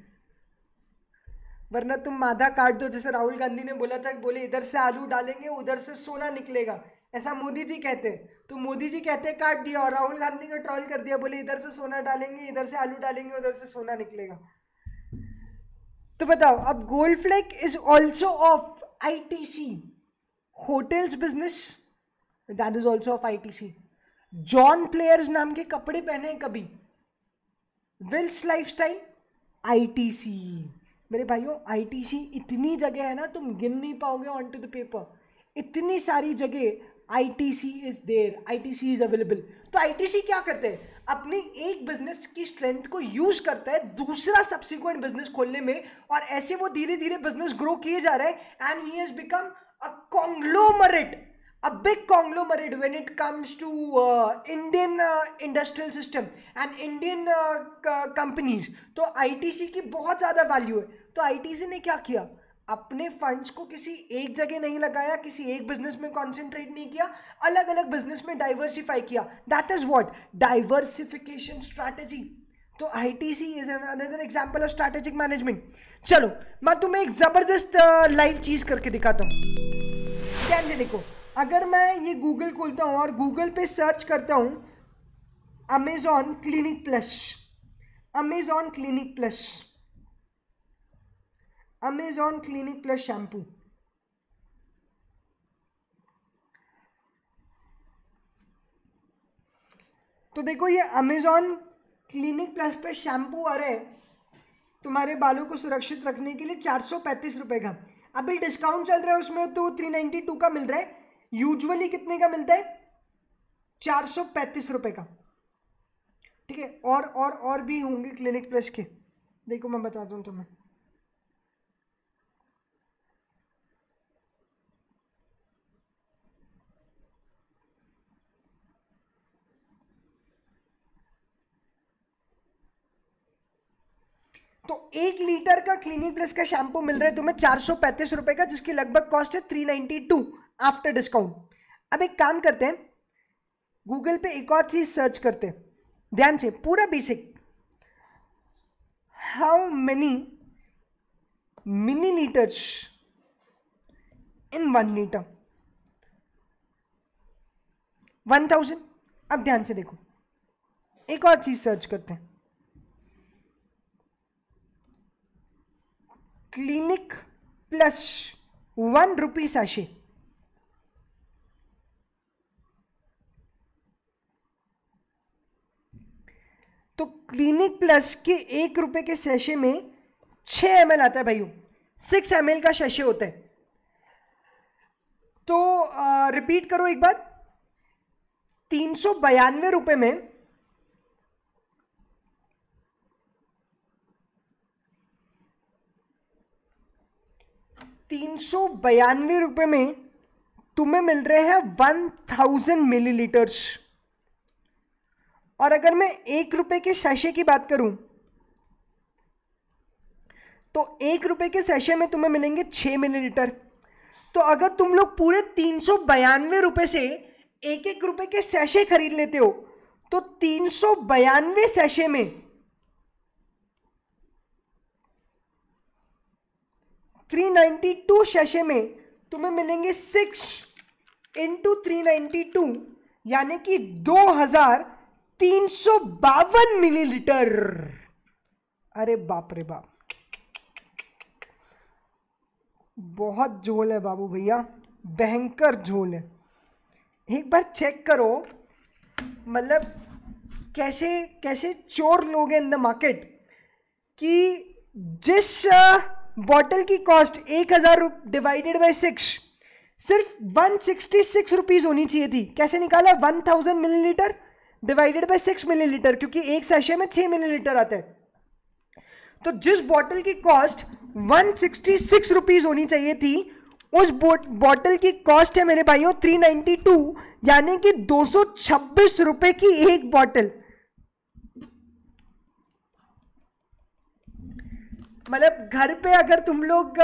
वरना तुम मादा काट दो। जैसे राहुल गांधी ने बोला था, बोले इधर से आलू डालेंगे उधर से सोना निकलेगा, ऐसा मोदी जी कहते हैं। तो मोदी जी कहते हैं काट दिया, और राहुल गांधी को ट्रोल कर दिया, बोले इधर से सोना डालेंगे, इधर से आलू डालेंगे, उधर से सोना निकलेगा। तो बताओ, अब gold flag is also of ITC. Hotels business, that is also of ITC. John players नाम के कपड़े पहने कभी, विल्स लाइफस्टाइल, आईटीसी। मेरे भाइयों, आईटीसी इतनी जगह है ना, तुम गिन नहीं पाओगे ऑन टू द पेपर। इतनी सारी जगह ITC is there, ITC is available. तो आईटीसी क्या करते हैं, अपनी एक बिजनेस की स्ट्रेंथ को यूज करता है दूसरा सब्सिक्वेंट बिजनेस खोलने में, और ऐसे वो धीरे धीरे बिजनेस ग्रो किए जा रहे हैं। And he has become a conglomerate, a big conglomerate when it comes to Indian industrial system and Indian companies। तो ITC की बहुत ज़्यादा वैल्यू है। तो ITC ने क्या किया, अपने फंड्स को किसी एक जगह नहीं लगाया, किसी एक बिजनेस में कॉन्सेंट्रेट नहीं किया, अलग अलग बिजनेस में डाइवर्सिफाई किया। That is what diversification strategy. तो ITC is another example of strategic management. चलो मैं तुम्हें एक जबरदस्त लाइव चीज करके दिखाता हूँ। ध्यान से देखो, अगर मैं ये गूगल खोलता हूँ और गूगल पे सर्च करता हूँ Amazon clinic plus, Amazon clinic plus, Amazon clinic plus shampoo, तो देखो ये अमेजॉन क्लिनिक प्लस पे शैम्पू आ रहे हैं तुम्हारे बालों को सुरक्षित रखने के लिए 435 रुपए का। अभी डिस्काउंट चल रहा है उसमें, तो 392 का मिल रहा है। यूजुअली कितने का मिलता है, 435 रुपए का। ठीक है, और भी होंगे क्लिनिक प्लस के, देखो मैं बताता हूँ तुम्हें। तो 1 लीटर का क्लिनिक प्लस का शैम्पू मिल रहा है तुम्हें 435 रुपए का, जिसकी लगभग कॉस्ट है 392 आफ्टर डिस्काउंट। अब एक काम करते हैं, गूगल पे एक और चीज सर्च करते हैं, ध्यान से, पूरा basic. How many millilitres in 1 litre, 1000। अब ध्यान से देखो, एक और चीज सर्च करते हैं, क्लिनिक प्लस 1 रुपी सैशे। तो क्लिनिक प्लस के 1 रुपए के सैशे में 6 ml आता है भाइयों, 6 ml का सैशे होता है। तो रिपीट करो एक बार, 392 रुपए में 392 रुपए में तुम्हें मिल रहे हैं 1000 मिलीलीटर्स। और अगर मैं 1 रुपए के सैशे की बात करूं तो 1 रुपए के सैशे में तुम्हें मिलेंगे 6 मिलीलीटर। तो अगर तुम लोग पूरे 392 रुपए से 1-1 रुपए के सैशे खरीद लेते हो तो 392 सैशे में 392 सैशे में तुम्हें मिलेंगे 6 इंटू 392, यानी कि 2352 मिलीलीटर। अरे बाप रे बाप, बहुत झोल है बाबू भैया, भयंकर झोल है। एक बार चेक करो, मतलब कैसे कैसे चोर लोग हैं इन द मार्केट कि जिस बॉटल की कॉस्ट 1000 डिवाइडेड बाय 6 सिर्फ 166 रुपीज होनी चाहिए थी। कैसे निकाला? 1000 मिलीलीटर डिवाइडेड बाय 6 मिलीलीटर, क्योंकि एक सैशे में 6 मिलीलीटर आता है। तो जिस बॉटल की कॉस्ट 166 रुपीज होनी चाहिए थी, उस बॉटल की कॉस्ट है मेरे भाइयों 392, यानी कि 226 रुपए की एक बॉटल। मतलब घर पे अगर तुम लोग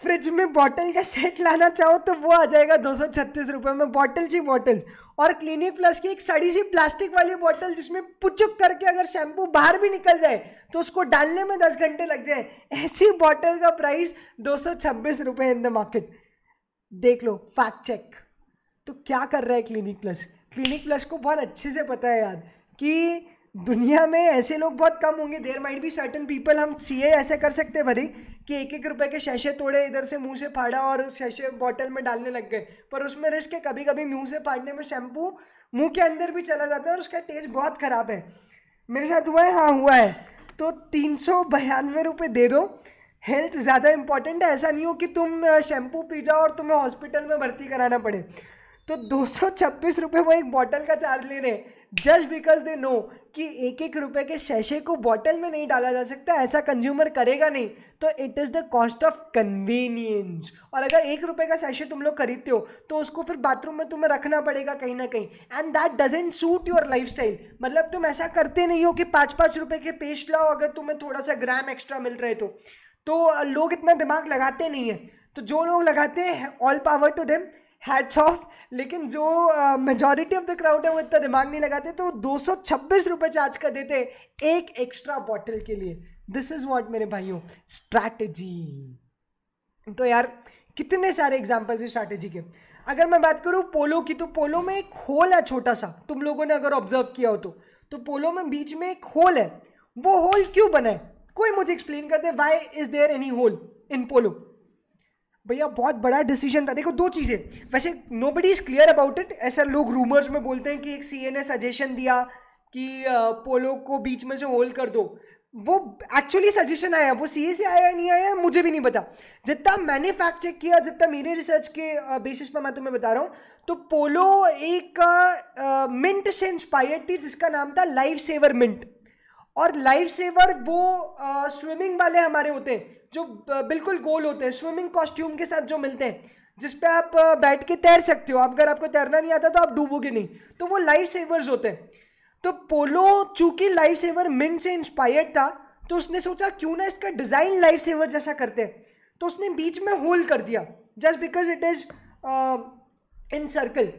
फ्रिज में बॉटल का सेट लाना चाहो तो वो आ जाएगा 236 रुपए में, बॉटल्स ही बॉटल्स। और क्लिनिक प्लस की एक सड़ी सी प्लास्टिक वाली बॉटल जिसमें पुचुक करके अगर शैम्पू बाहर भी निकल जाए तो उसको डालने में 10 घंटे लग जाए, ऐसी बॉटल का प्राइस 226 रुपए इन द मार्केट। देख लो, फैक्ट चेक। तो क्या कर रहा है क्लिनिक प्लस? क्लिनिक प्लस को बहुत अच्छे से पता है यार कि दुनिया में ऐसे लोग बहुत कम होंगे। There might be certain people, हम सीए ऐसे कर सकते हैं भरी कि 1-1 रुपए के शैशे तोड़े, इधर से मुंह से फाड़ा और शैशे बॉटल में डालने लग गए, पर उसमें रिस्क है कभी कभी मुंह से फाड़ने में शैम्पू मुंह के अंदर भी चला जाता है और उसका टेस्ट बहुत खराब है। मेरे साथ हुआ है, हाँ हुआ है। तो 392 रुपये दे दो, हेल्थ ज़्यादा इंपॉर्टेंट है। ऐसा नहीं हो कि तुम शैम्पू पी जाओ और तुम्हें हॉस्पिटल में भर्ती कराना पड़े। तो 226 रुपये वो एक बॉटल का चार्ज ले रहे हैं, जस्ट बिकॉज दे नो कि 1-1 रुपए के शैशे को बॉटल में नहीं डाला जा सकता, ऐसा कंज्यूमर करेगा नहीं। तो it is the cost of convenience. और अगर 1 रुपए का शैशे तुम लोग खरीदते हो तो उसको फिर बाथरूम में तुम्हें रखना पड़ेगा कहीं ना कहीं, and that doesn't suit your lifestyle. मतलब तुम ऐसा करते नहीं हो कि 5-5 रुपए के पेस्ट लाओ अगर तुम्हें थोड़ा सा ग्राम एक्स्ट्रा मिल रहे तो लोग इतना दिमाग लगाते नहीं है। तो जो लोग लगाते हैं, all power to them, hats off. लेकिन जो मेजॉरिटी ऑफ द क्राउड है वो इतना दिमाग नहीं लगाते, तो 226 रुपये चार्ज कर देते एक एक्स्ट्रा बॉटल के लिए। दिस इज व्हाट मेरे भाइयों, स्ट्रैटेजी। तो यार कितने सारे एग्जांपल्स हैं स्ट्रैटेजी के। अगर मैं बात करूं पोलो की, तो पोलो में एक होल है छोटा सा, तुम लोगों ने अगर ऑब्जर्व किया हो तो पोलो में बीच में एक होल है। वो होल क्यों बना है? कोई मुझे एक्सप्लेन कर दे, why is there any hole in Polo? भैया बहुत बड़ा डिसीजन था। देखो, दो चीज़ें, वैसे nobody is clear about it. ऐसा लोग रूमर्स में बोलते हैं कि एक सीए ने सजेशन दिया कि पोलो को बीच में से होल कर दो। वो एक्चुअली सजेशन आया, वो सीए से आया नहीं आया मुझे भी नहीं पता। जितना मैंने फैक्ट चेक किया, जितना मेरे रिसर्च के बेसिस पर मैं तुम्हें बता रहा हूँ, तो पोलो एक मिंट से इंस्पायर्ड थी जिसका नाम था लाइफ सेवर मिंट। और लाइफ सेवर वो स्विमिंग वाले हमारे होते हैं जो बिल्कुल गोल होते हैं, स्विमिंग कॉस्ट्यूम के साथ जो मिलते हैं, जिस पे आप बैठ के तैर सकते हो। अगर आपको तैरना नहीं आता तो आप डूबोगे नहीं, तो वो लाइफ सेवर्स होते हैं। तो पोलो चूंकि लाइफ सेवर मिंट से इंस्पायर्ड था, तो उसने सोचा क्यों ना इसका डिजाइन लाइफ सेवर जैसा करते हैं। तो उसने बीच में होल कर दिया, just because it is in circle.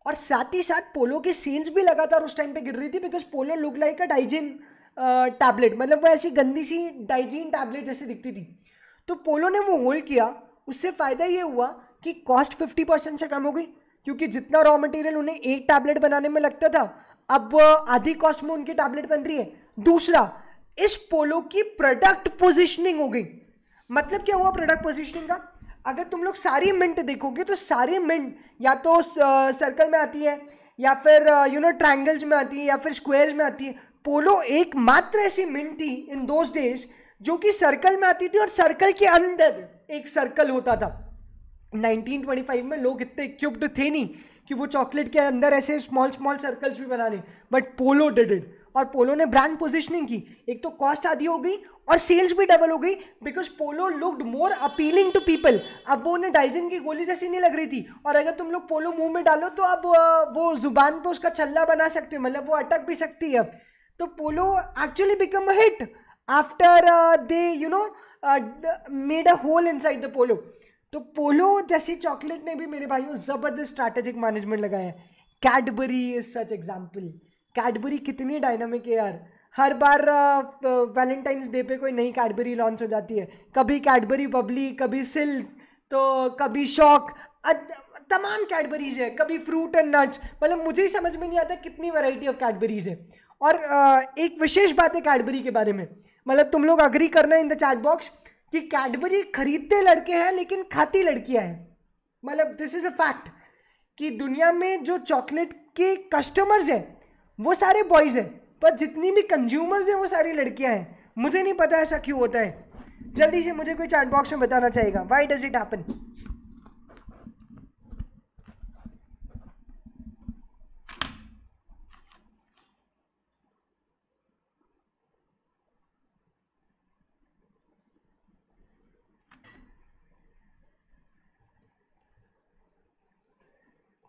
और साथ ही साथ पोलो की सेल्स भी लगातार उस टाइम पे गिर रही थी, because polo look like a डाइजिन tablet, मतलब वो ऐसी गंदी सी डाइजीन टैबलेट जैसी दिखती थी। तो पोलो ने वो होल किया, उससे फ़ायदा ये हुआ कि कॉस्ट 50% से कम हो गई, क्योंकि जितना रॉ मटेरियल उन्हें एक टैबलेट बनाने में लगता था, अब आधी कॉस्ट में उनकी टैबलेट बन रही है। दूसरा, इस पोलो की प्रोडक्ट पोजिशनिंग हो गई। मतलब क्या हुआ प्रोडक्ट पोजिशनिंग का? अगर तुम लोग सारी मिंट देखोगे तो सारी मिंट या तो सर्कल में आती है, या फिर ट्रायंगल्स में आती है, या फिर स्क्वायर्स में आती है। पोलो एकमात्र ऐसी मिंट थी इन दोज डेज जो कि सर्कल में आती थी, और सर्कल के अंदर एक सर्कल होता था। 1925 में लोग इतने इक्विप्ड थे नहीं कि वो चॉकलेट के अंदर ऐसे स्मॉल स्मॉल सर्कल्स भी बनाने, बट पोलो डिड इट। और पोलो ने ब्रांड पोजिशनिंग की। एक तो कॉस्ट आधी हो गई और सेल्स भी डबल हो गई, because Polo looked more appealing to people. अब वो उन्हें डाइजिन की गोली जैसी नहीं लग रही थी, और अगर तुम लोग पोलो मुंह में डालो तो अब वो जुबान पे उसका छल्ला बना सकते हो, मतलब वो अटक भी सकती है अब। तो Polo actually become a hit after they made a hole inside the Polo. तो पोलो जैसी चॉकलेट ने भी मेरे भाइयों जबरदस्त स्ट्रैटेजिक मैनेजमेंट लगाया है। Cadbury is such example. Cadbury कितनी डायनामिक है यार। हर बार वैलेंटाइंस डे पे कोई नई कैडबरी लॉन्च हो जाती है। कभी कैडबरी बबली, कभी सिल्क, तो कभी शॉक, तमाम कैडबरीज है, कभी फ्रूट एंड नट्स। मतलब मुझे ही समझ में नहीं आता कितनी वैरायटी ऑफ कैडबरीज है। और एक विशेष बात है कैडबरी के बारे में, मतलब तुम लोग अग्री करना इन द चैट बॉक्स कि कैडबरी खरीदते लड़के हैं लेकिन खाती लड़कियां हैं। मतलब दिस इज अ फैक्ट कि दुनिया में जो चॉकलेट के कस्टमर्स हैं वो सारे बॉयज हैं, पर जितनी भी कंज्यूमर्स हैं वो सारी लड़कियां हैं। मुझे नहीं पता ऐसा क्यों होता है। जल्दी से मुझे कोई चैट बॉक्स में बताना चाहेगा, व्हाई डज इट हैपन?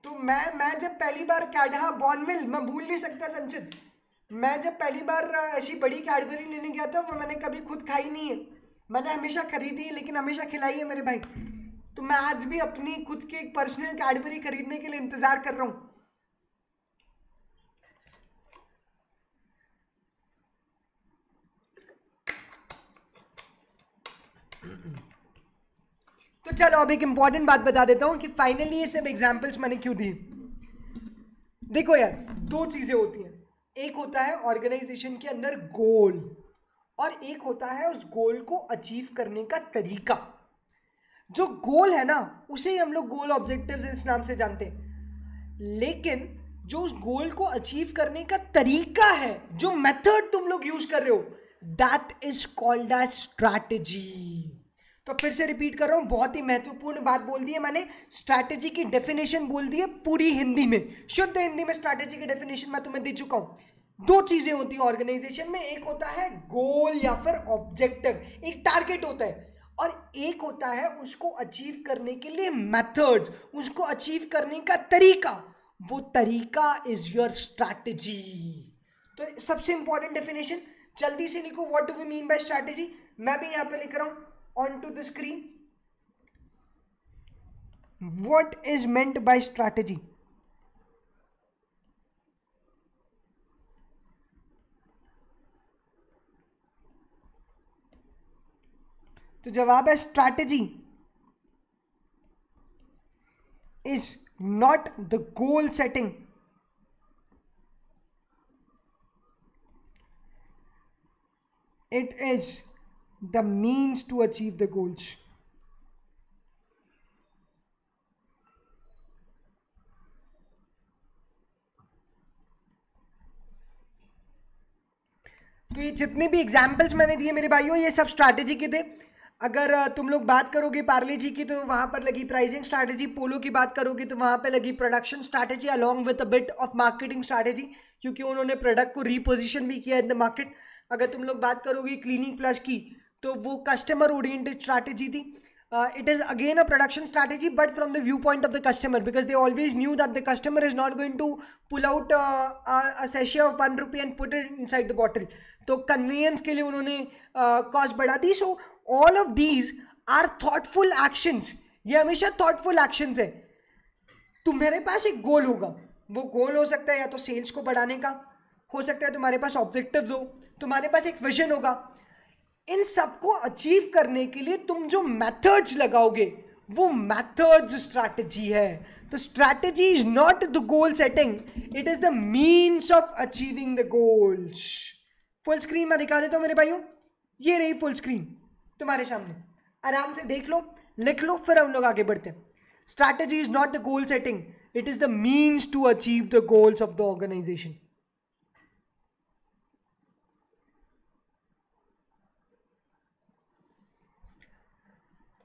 तो मैं जब पहली बार कैडहा बॉर्नविल, मैं भूल नहीं सकता संचित, मैं जब पहली बार ऐसी बड़ी कैडबरी लेने गया था वो मैंने कभी खुद खाई नहीं है। मैंने हमेशा खरीदी है लेकिन हमेशा खिलाई है मेरे भाई। तो मैं आज भी अपनी खुद की एक पर्सनल कैडबरी खरीदने के लिए इंतजार कर रहा हूँ। तो चलो अब एक इंपॉर्टेंट बात बता देता हूं कि फाइनली ये सब एग्जांपल्स मैंने क्यों दी। देखो यार, दो चीजें होती हैं। एक होता है ऑर्गेनाइजेशन के अंदर गोल, और एक होता है उस गोल को अचीव करने का तरीका। जो गोल है ना उसे ही हम लोग गोल ऑब्जेक्टिव्स इस नाम से जानते हैं, लेकिन जो उस गोल को अचीव करने का तरीका है, जो मेथड तुम लोग यूज कर रहे हो, that is called as strategy. तो फिर से रिपीट कर रहा हूं, बहुत ही महत्वपूर्ण बात बोल दी है मैंने। स्ट्रैटेजी की डेफिनेशन बोल दी है पूरी हिंदी में, शुद्ध हिंदी में स्ट्रैटेजी की डेफिनेशन मैं तुम्हें दे चुका हूं। दो चीजें होती है ऑर्गेनाइजेशन में, एक होता है गोल या फिर ऑब्जेक्टिव, एक टारगेट होता है, और एक होता है उसको अचीव करने के लिए मेथड्स, उसको अचीव करने का तरीका। वो तरीका इज योर स्ट्रैटेजी। तो सबसे इंपॉर्टेंट डेफिनेशन जल्दी से लिखो, what do we mean by strategy. मैं भी यहां पे लिख रहा हूं onto the screen. What is meant by strategy? तो जवाब है strategy is not the goal setting. It is the means to achieve the goals. तो ये जितने भी एग्जाम्पल्स मैंने दिए मेरे भाइयों, ये सब स्ट्रैटेजी के थे। अगर तुम लोग बात करोगे पार्ले जी की तो वहां पर लगी प्राइसिंग स्ट्रैटेजी, पोलो की बात करोगे तो वहां पर लगी production strategy along with a bit of marketing strategy, क्योंकि उन्होंने प्रोडक्ट को रीपोजिशन भी किया इन द मार्केट। अगर तुम लोग बात करोगे क्लीनिक प्लस की तो वो कस्टमर ओरिएंटेड स्ट्रैटेजी थी। It is again a production strategy, but from the viewpoint of the customer, because they always knew that the customer is not going to pull out a sachet of ₹1 and put it inside the bottle. तो convenience के लिए उन्होंने cost बढ़ा दी. So all of these are thoughtful actions. ये हमेशा thoughtful actions है. तुम्हारे पास एक गोल होगा, वो गोल हो सकता है या तो सेल्स को बढ़ाने का, हो सकता है तुम्हारे पास ऑब्जेक्टिव्स हो, तुम्हारे पास एक विजन होगा. इन सबको अचीव करने के लिए तुम जो मेथड्स लगाओगे वो मेथड्स स्ट्रैटेजी है. तो strategy is not the goal setting, it is the means of achieving the goals. Full screen में दिखा देता हूं मेरे भाइयों, ये रही फुल स्क्रीन तुम्हारे सामने, आराम से देख लो, लिख लो, फिर हम लोग आगे बढ़ते हैं। Strategy is not the goal setting, it is the means to achieve the goals of the organisation.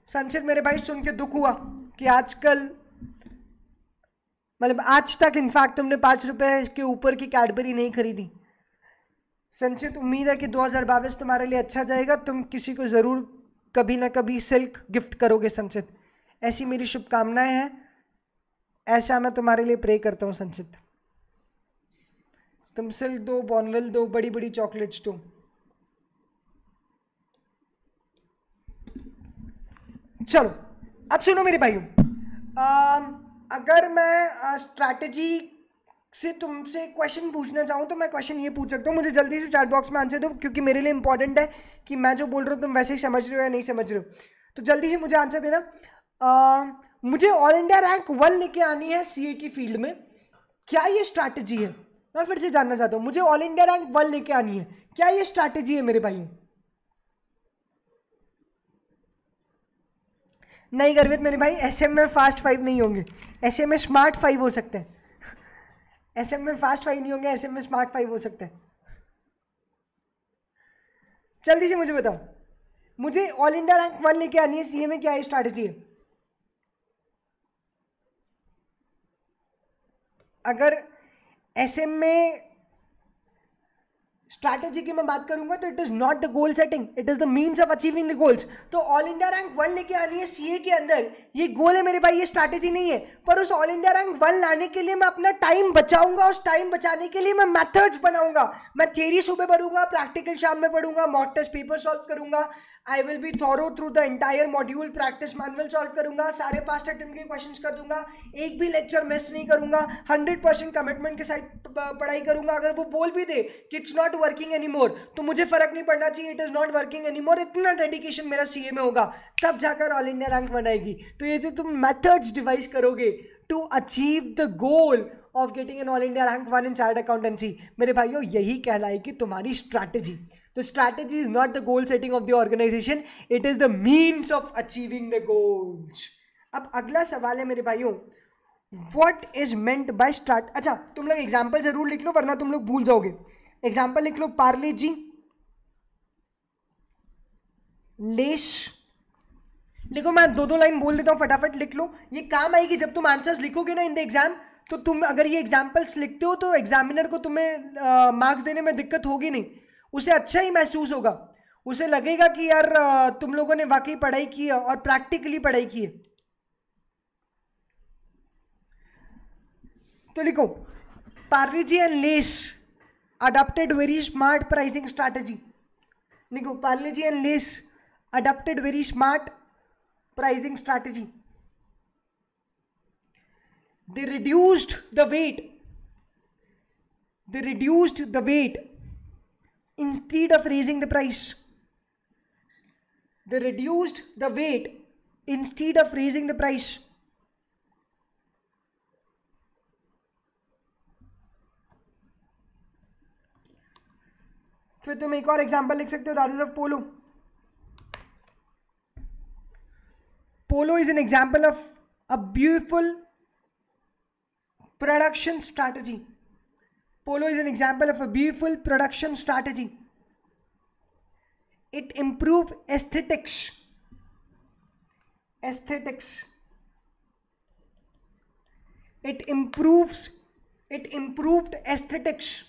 Sanchit मेरे भाई सुन के दुख हुआ कि आजकल, मतलब आज तक इनफैक्ट तुमने 5 रुपए के ऊपर की कैडबरी नहीं खरीदी। संचित उम्मीद है कि 2022 तुम्हारे लिए अच्छा जाएगा, तुम किसी को ज़रूर कभी ना कभी सिल्क गिफ्ट करोगे संचित, ऐसी मेरी शुभकामनाएं हैं, ऐसा मैं तुम्हारे लिए प्रे करता हूँ संचित। तुम सिल्क दो, बॉर्नविल दो, बड़ी बड़ी चॉकलेट्स दो। चलो अब सुनो मेरे भाइयों, अगर मैं स्ट्रैटेजी से तुमसे क्वेश्चन पूछना चाहूँ तो मैं क्वेश्चन ये पूछ सकता हूँ, मुझे जल्दी से चैट बॉक्स में आंसर दो, क्योंकि मेरे लिए इंपॉर्टेंट है कि मैं जो बोल रहा हूँ तुम वैसे ही समझ रहे हो या नहीं समझ रहे हो। तो जल्दी से मुझे आंसर देना। मुझे ऑल इंडिया रैंक 1 लेके आनी है सीए की फील्ड में, क्या ये स्ट्रैटेजी है? मैं फिर से जानना चाहता हूँ, मुझे ऑल इंडिया रैंक 1 लेके आनी है, क्या ये स्ट्रैटेजी है मेरे भाइयों? नहीं गर्वित मेरे भाई, एसएम में फास्ट 5 नहीं होंगे, एसएम में स्मार्ट 5 हो सकते हैं। एसएम में फास्ट 5 नहीं होंगे, एसएम में स्मार्ट 5 हो सकते हैं। जल्दी से मुझे बताओ, मुझे ऑल इंडिया रैंक 1 लेके आनी है सीए में, क्या ये स्ट्रैटेजी है? अगर एसएम में स्ट्रैटेजी की मैं बात करूंगा तो it is not the goal setting, it is the means of achieving the goals. तो ऑल इंडिया रैंक 1 लेके आनी है सीए के अंदर, ये गोल है मेरे भाई, ये स्ट्रैटेजी नहीं है। पर उस ऑल इंडिया रैंक 1 लाने के लिए मैं अपना टाइम बचाऊंगा, उस टाइम बचाने के लिए मैं मेथड्स बनाऊंगा। मैं थियरी सुबह पढ़ूंगा, प्रैक्टिकल शाम में पढ़ूंगा, मॉक टेस्ट पेपर सॉल्व करूंगा, I will be thorough through the entire module, practice manual solve करूंगा, सारे पास्ट अटेम्प्ट के क्वेश्चंस कर दूंगा, एक भी लेक्चर मिस नहीं करूंगा, 100% कमिटमेंट के साथ पढ़ाई करूंगा। अगर वो बोल भी दे कि इट्स नॉट वर्किंग एनीमोर तो मुझे फर्क नहीं पड़ना चाहिए, it is not working anymore, इतना डेडिकेशन मेरा सीए में होगा, तब जाकर ऑल इंडिया रैंक बनाएगी। तो ये जो तुम मेथड्स डिवाइस करोगे to achieve the goal of getting an all India rank 1 in chart accountancy, मेरे भाइयों यही कहलाएगी तुम्हारी स्ट्रैटेजी। तो strategy is not the goal setting of the organisation, it is the means of achieving the goals. अब अगला सवाल है मेरे भाइयों, what is meant by strat. अच्छा तुम लोग एग्जाम्पल जरूर लिख लो वरना तुम लोग भूल जाओगे। एग्जाम्पल लिख लो, पार्ले जी, लेस, लिखो, मैं 2-2 लाइन बोल देता हूं, फटाफट लिख लो, ये काम आएगी जब तुम आंसर्स लिखोगे ना इन द एग्जाम। तो तुम अगर ये एग्जाम्पल्स लिखते हो तो एग्जामिनर को तुम्हें मार्क्स देने में दिक्कत होगी नहीं, उसे अच्छा ही महसूस होगा, उसे लगेगा कि यार तुम लोगों ने वाकई पढ़ाई की है और प्रैक्टिकली पढ़ाई की है। तो लिखो, Parle G and less adopted very smart pricing strategy। लिखो, Parle G and less adopted very smart pricing strategy। They reduced the weight instead of raising the price। They reduced the weight instead of raising the price। फिर तुम एक और example लिख सकते हो, that is of polo. Polo is an example of a beautiful production strategy। Polo is an example of a beautiful production strategy। It improved aesthetics। It improved aesthetics,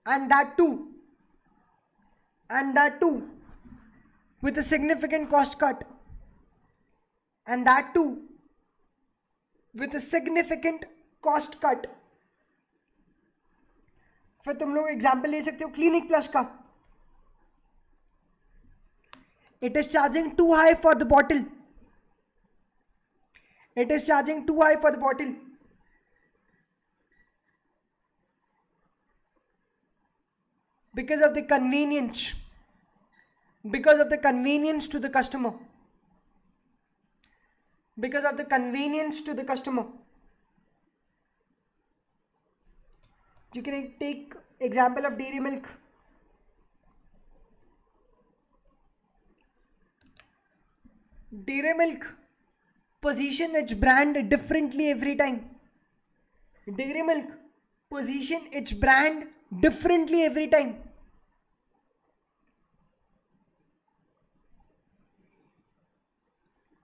and that too with a significant cost cut, and that too with a significant cost cut। फिर तुम लोग example ले सकते हो Clinic Plus का। It is charging too high for the bottle, because of the convenience to the customer। because of the convenience to the customer. You can take example of dairy milk. Dairy milk position its brand differently every time. Dairy milk position its brand differently every time.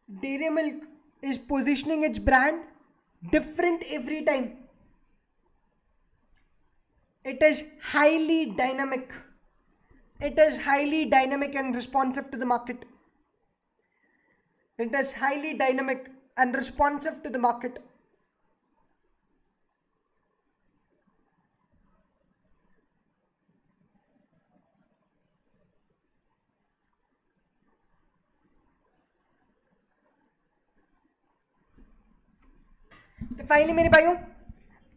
Dairy milk is positioning its brand different every time. It is highly dynamic. It is highly dynamic and responsive to the market. It is highly dynamic and responsive to the market. तो finally मेरे भाइयों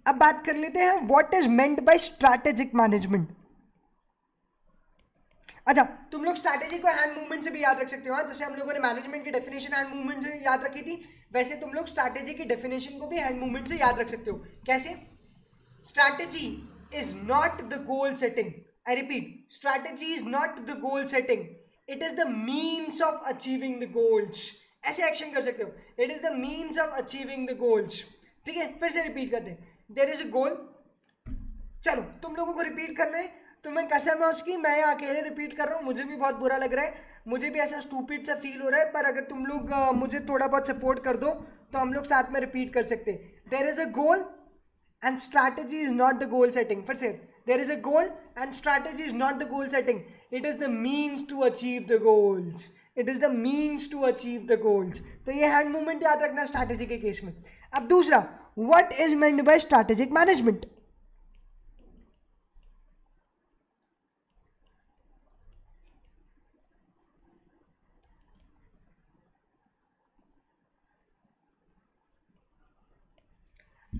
अब बात कर लेते हैं what is meant bye strategic management. अच्छा, तुम लोग स्ट्रैटेजी को हैंड मूवमेंट से भी याद रख सकते हो. जैसे हम लोगों ने मैनेजमेंट की डेफिनेशन हैंड मूवमेंट से याद रखी थी, वैसे तुम लोग स्ट्रैटेजी की डेफिनेशन को भी हैंड मूवमेंट से याद रख सकते हो. कैसे? Strategy is not the goal setting. I repeat, strategy is not the goal setting, it is the means of achieving the goals. ऐसे एक्शन कर सकते हो, it is the means of achieving the goals. ठीक है, फिर से repeat करते हैं. देयर इज अ गोल. चलो तुम लोगों को रिपीट करना है, तो मैं कसम है उसकी, मैं अकेले रिपीट कर रहा हूँ, मुझे भी बहुत बुरा लग रहा है, मुझे भी ऐसा स्टूपिड सा फील हो रहा है, पर अगर तुम लोग मुझे थोड़ा बहुत सपोर्ट कर दो तो हम लोग साथ में रिपीट कर सकते हैं. There is a goal and strategy is not the goal setting. फिर से, there is a goal and strategy is not the goal setting, it is the means to achieve the goals. It is the means to achieve the goals. तो ये hand movement याद रखना strategy के case में. अब दूसरा, what is meant bye strategic management.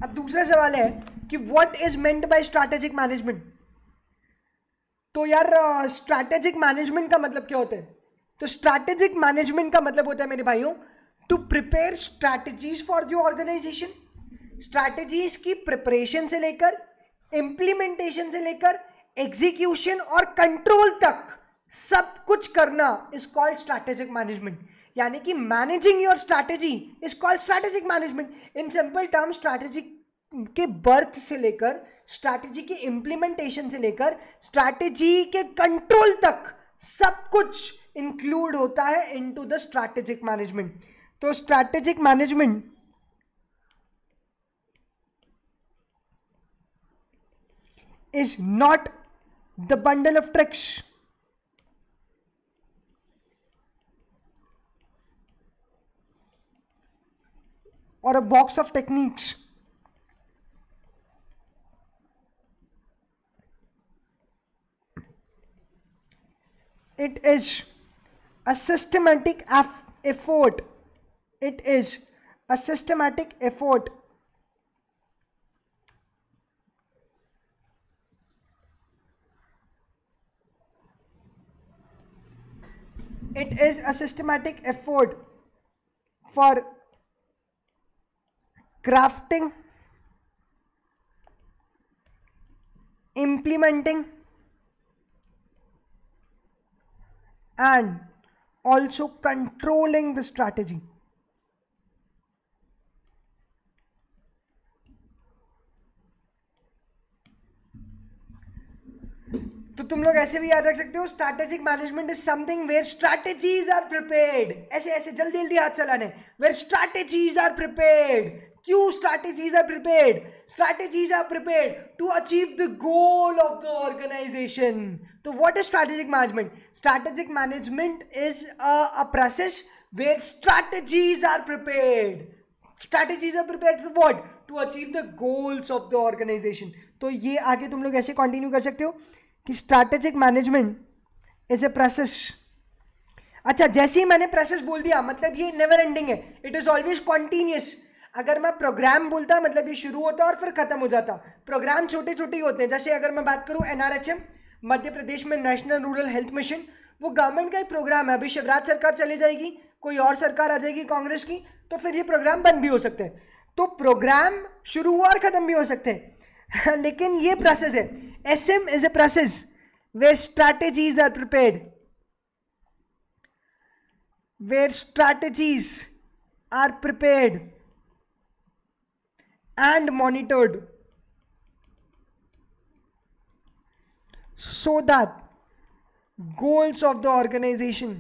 अब दूसरा सवाल है कि what is meant bye strategic management. तो यार स्ट्रैटेजिक मैनेजमेंट का मतलब क्या होता है? तो स्ट्रैटेजिक मैनेजमेंट का मतलब होता है मेरे भाइयों to prepare strategies for the organisation. Strategies की प्रिपरेशन से लेकर इंप्लीमेंटेशन से लेकर एग्जीक्यूशन और कंट्रोल तक सब कुछ करना इज कॉल्ड स्ट्रैटेजिक मैनेजमेंट. यानी कि managing your strategy is called strategic management. In simple term, strategy के बर्थ से लेकर, स्ट्रैटेजी के इंप्लीमेंटेशन से लेकर, स्ट्रैटेजी के कंट्रोल तक सब कुछ इंक्लूड होता है इनटू द स्ट्रैटेजिक मैनेजमेंट. तो strategic management is not the bundle of tricks or a box of techniques. It is a systematic effort. It is a systematic effort It is a systematic effort for crafting, implementing, and also controlling the strategy. तो तुम लोग ऐसे भी याद रख सकते हो, strategic management is something where strategies are prepared. ऐसे ऐसे जल्दी जल्दी हाथ चलाने, वेयर स्ट्रैटेजीज आर प्रिपेयर्ड. क्यों strategies are prepared? Strategies are prepared to achieve the goal of the organisation. तो what is strategic management? Strategic management is a process where strategies are prepared. Strategies are prepared for what? To achieve the goals of the organisation. तो ये आगे तुम लोग ऐसे continue कर सकते हो कि strategic management is a process. अच्छा, जैसे ही मैंने प्रोसेस बोल दिया मतलब ये नेवर एंडिंग है, इट इज ऑलवेज कॉन्टिन्यूस. अगर मैं प्रोग्राम बोलता मतलब ये शुरू होता और फिर खत्म हो जाता. प्रोग्राम छोटे छोटे ही होते हैं. जैसे अगर मैं बात करूं NRHM, मध्य प्रदेश में नेशनल रूरल हेल्थ मिशन, वो गवर्नमेंट का ही प्रोग्राम है. अभी शिवराज सरकार चली जाएगी, कोई और सरकार आ जाएगी कांग्रेस की, तो फिर ये प्रोग्राम बंद भी हो सकते हैं। तो प्रोग्राम शुरू हुआ और खत्म भी हो सकते हैं लेकिन ये प्रोसेस है। SM is a process where strategies are prepared, where strategies are prepared and monitored so that goals of the organization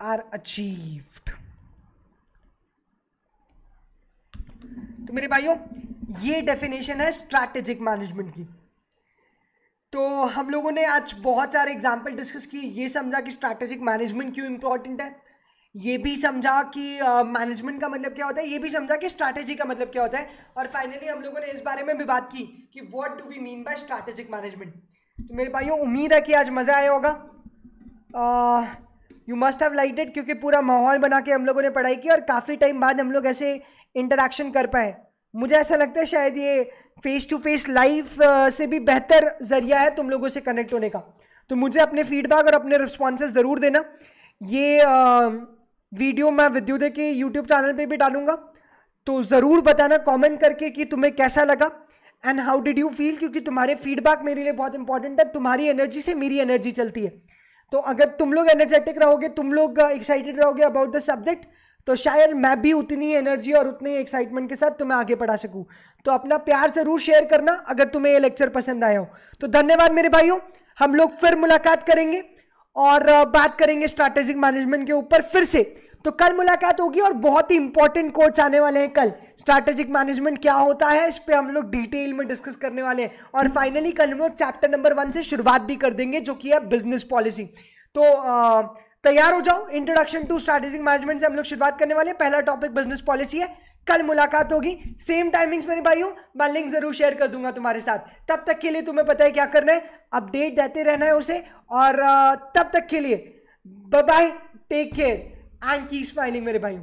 are achieved। तो मेरे भाइयों ये डेफिनेशन है स्ट्रैटेजिक मैनेजमेंट की। तो हम लोगों ने आज बहुत सारे एग्जाम्पल डिस्कस किए, ये समझा कि स्ट्रैटेजिक मैनेजमेंट क्यों इंपॉर्टेंट है, ये भी समझा कि मैनेजमेंट का मतलब क्या होता है, ये भी समझा कि स्ट्रैटेजी का मतलब क्या होता है, और फाइनली हम लोगों ने इस बारे में भी बात की कि what do we mean by strategic management. तो मेरे भाइयों उम्मीद है कि आज मज़ा आया होगा। You must have liked it, क्योंकि पूरा माहौल बना के हम लोगों ने पढ़ाई की और काफ़ी टाइम बाद हम लोग ऐसे इंटरेक्शन कर पाए। मुझे ऐसा लगता है शायद ये फेस टू फेस लाइव से भी बेहतर जरिया है तुम लोगों से कनेक्ट होने का। तो मुझे अपने फीडबैक और अपने रिस्पॉन्सेज ज़रूर देना। ये वीडियो मैं विद्युदय के यूट्यूब चैनल पे भी डालूंगा, तो ज़रूर बताना कमेंट करके कि तुम्हें कैसा लगा and how did you feel, क्योंकि तुम्हारे फीडबैक मेरे लिए बहुत इंपॉर्टेंट है। तुम्हारी एनर्जी से मेरी एनर्जी चलती है, तो अगर तुम लोग एनर्जेटिक रहोगे, तुम लोग एक्साइटेड रहोगे अबाउट द सब्जेक्ट, तो शायद मैं भी उतनी ही एनर्जी और उतने ही एक्साइटमेंट के साथ तुम्हें आगे पढ़ा सकूं। तो अपना प्यार जरूर शेयर करना अगर तुम्हें ये लेक्चर पसंद आया हो। तो धन्यवाद मेरे भाइयों, हम लोग फिर मुलाकात करेंगे और बात करेंगे स्ट्रैटेजिक मैनेजमेंट के ऊपर फिर से। तो कल मुलाकात होगी और बहुत ही इंपॉर्टेंट कोट्स आने वाले हैं कल। स्ट्रैटेजिक मैनेजमेंट क्या होता है इस पे हम लोग डिटेल में डिस्कस करने वाले हैं, और फाइनली कल हम लोग चैप्टर नंबर 1 से शुरुआत भी कर देंगे जो कि है बिजनेस पॉलिसी। तो तैयार हो जाओ, इंट्रोडक्शन टू स्ट्रैटेजिक मैनेजमेंट से हम लोग शुरुआत करने वाले हैं। पहला टॉपिक बिजनेस पॉलिसी है। कल मुलाकात होगी सेम टाइमिंग्स मेरे भाइयों, मैं लिंक जरूर शेयर कर दूंगा तुम्हारे साथ। तब तक के लिए तुम्हें पता है क्या करना है, अपडेट देते रहना है उसे, और तब तक के लिए bye bye, take care and keep smiling मेरे भाइयों।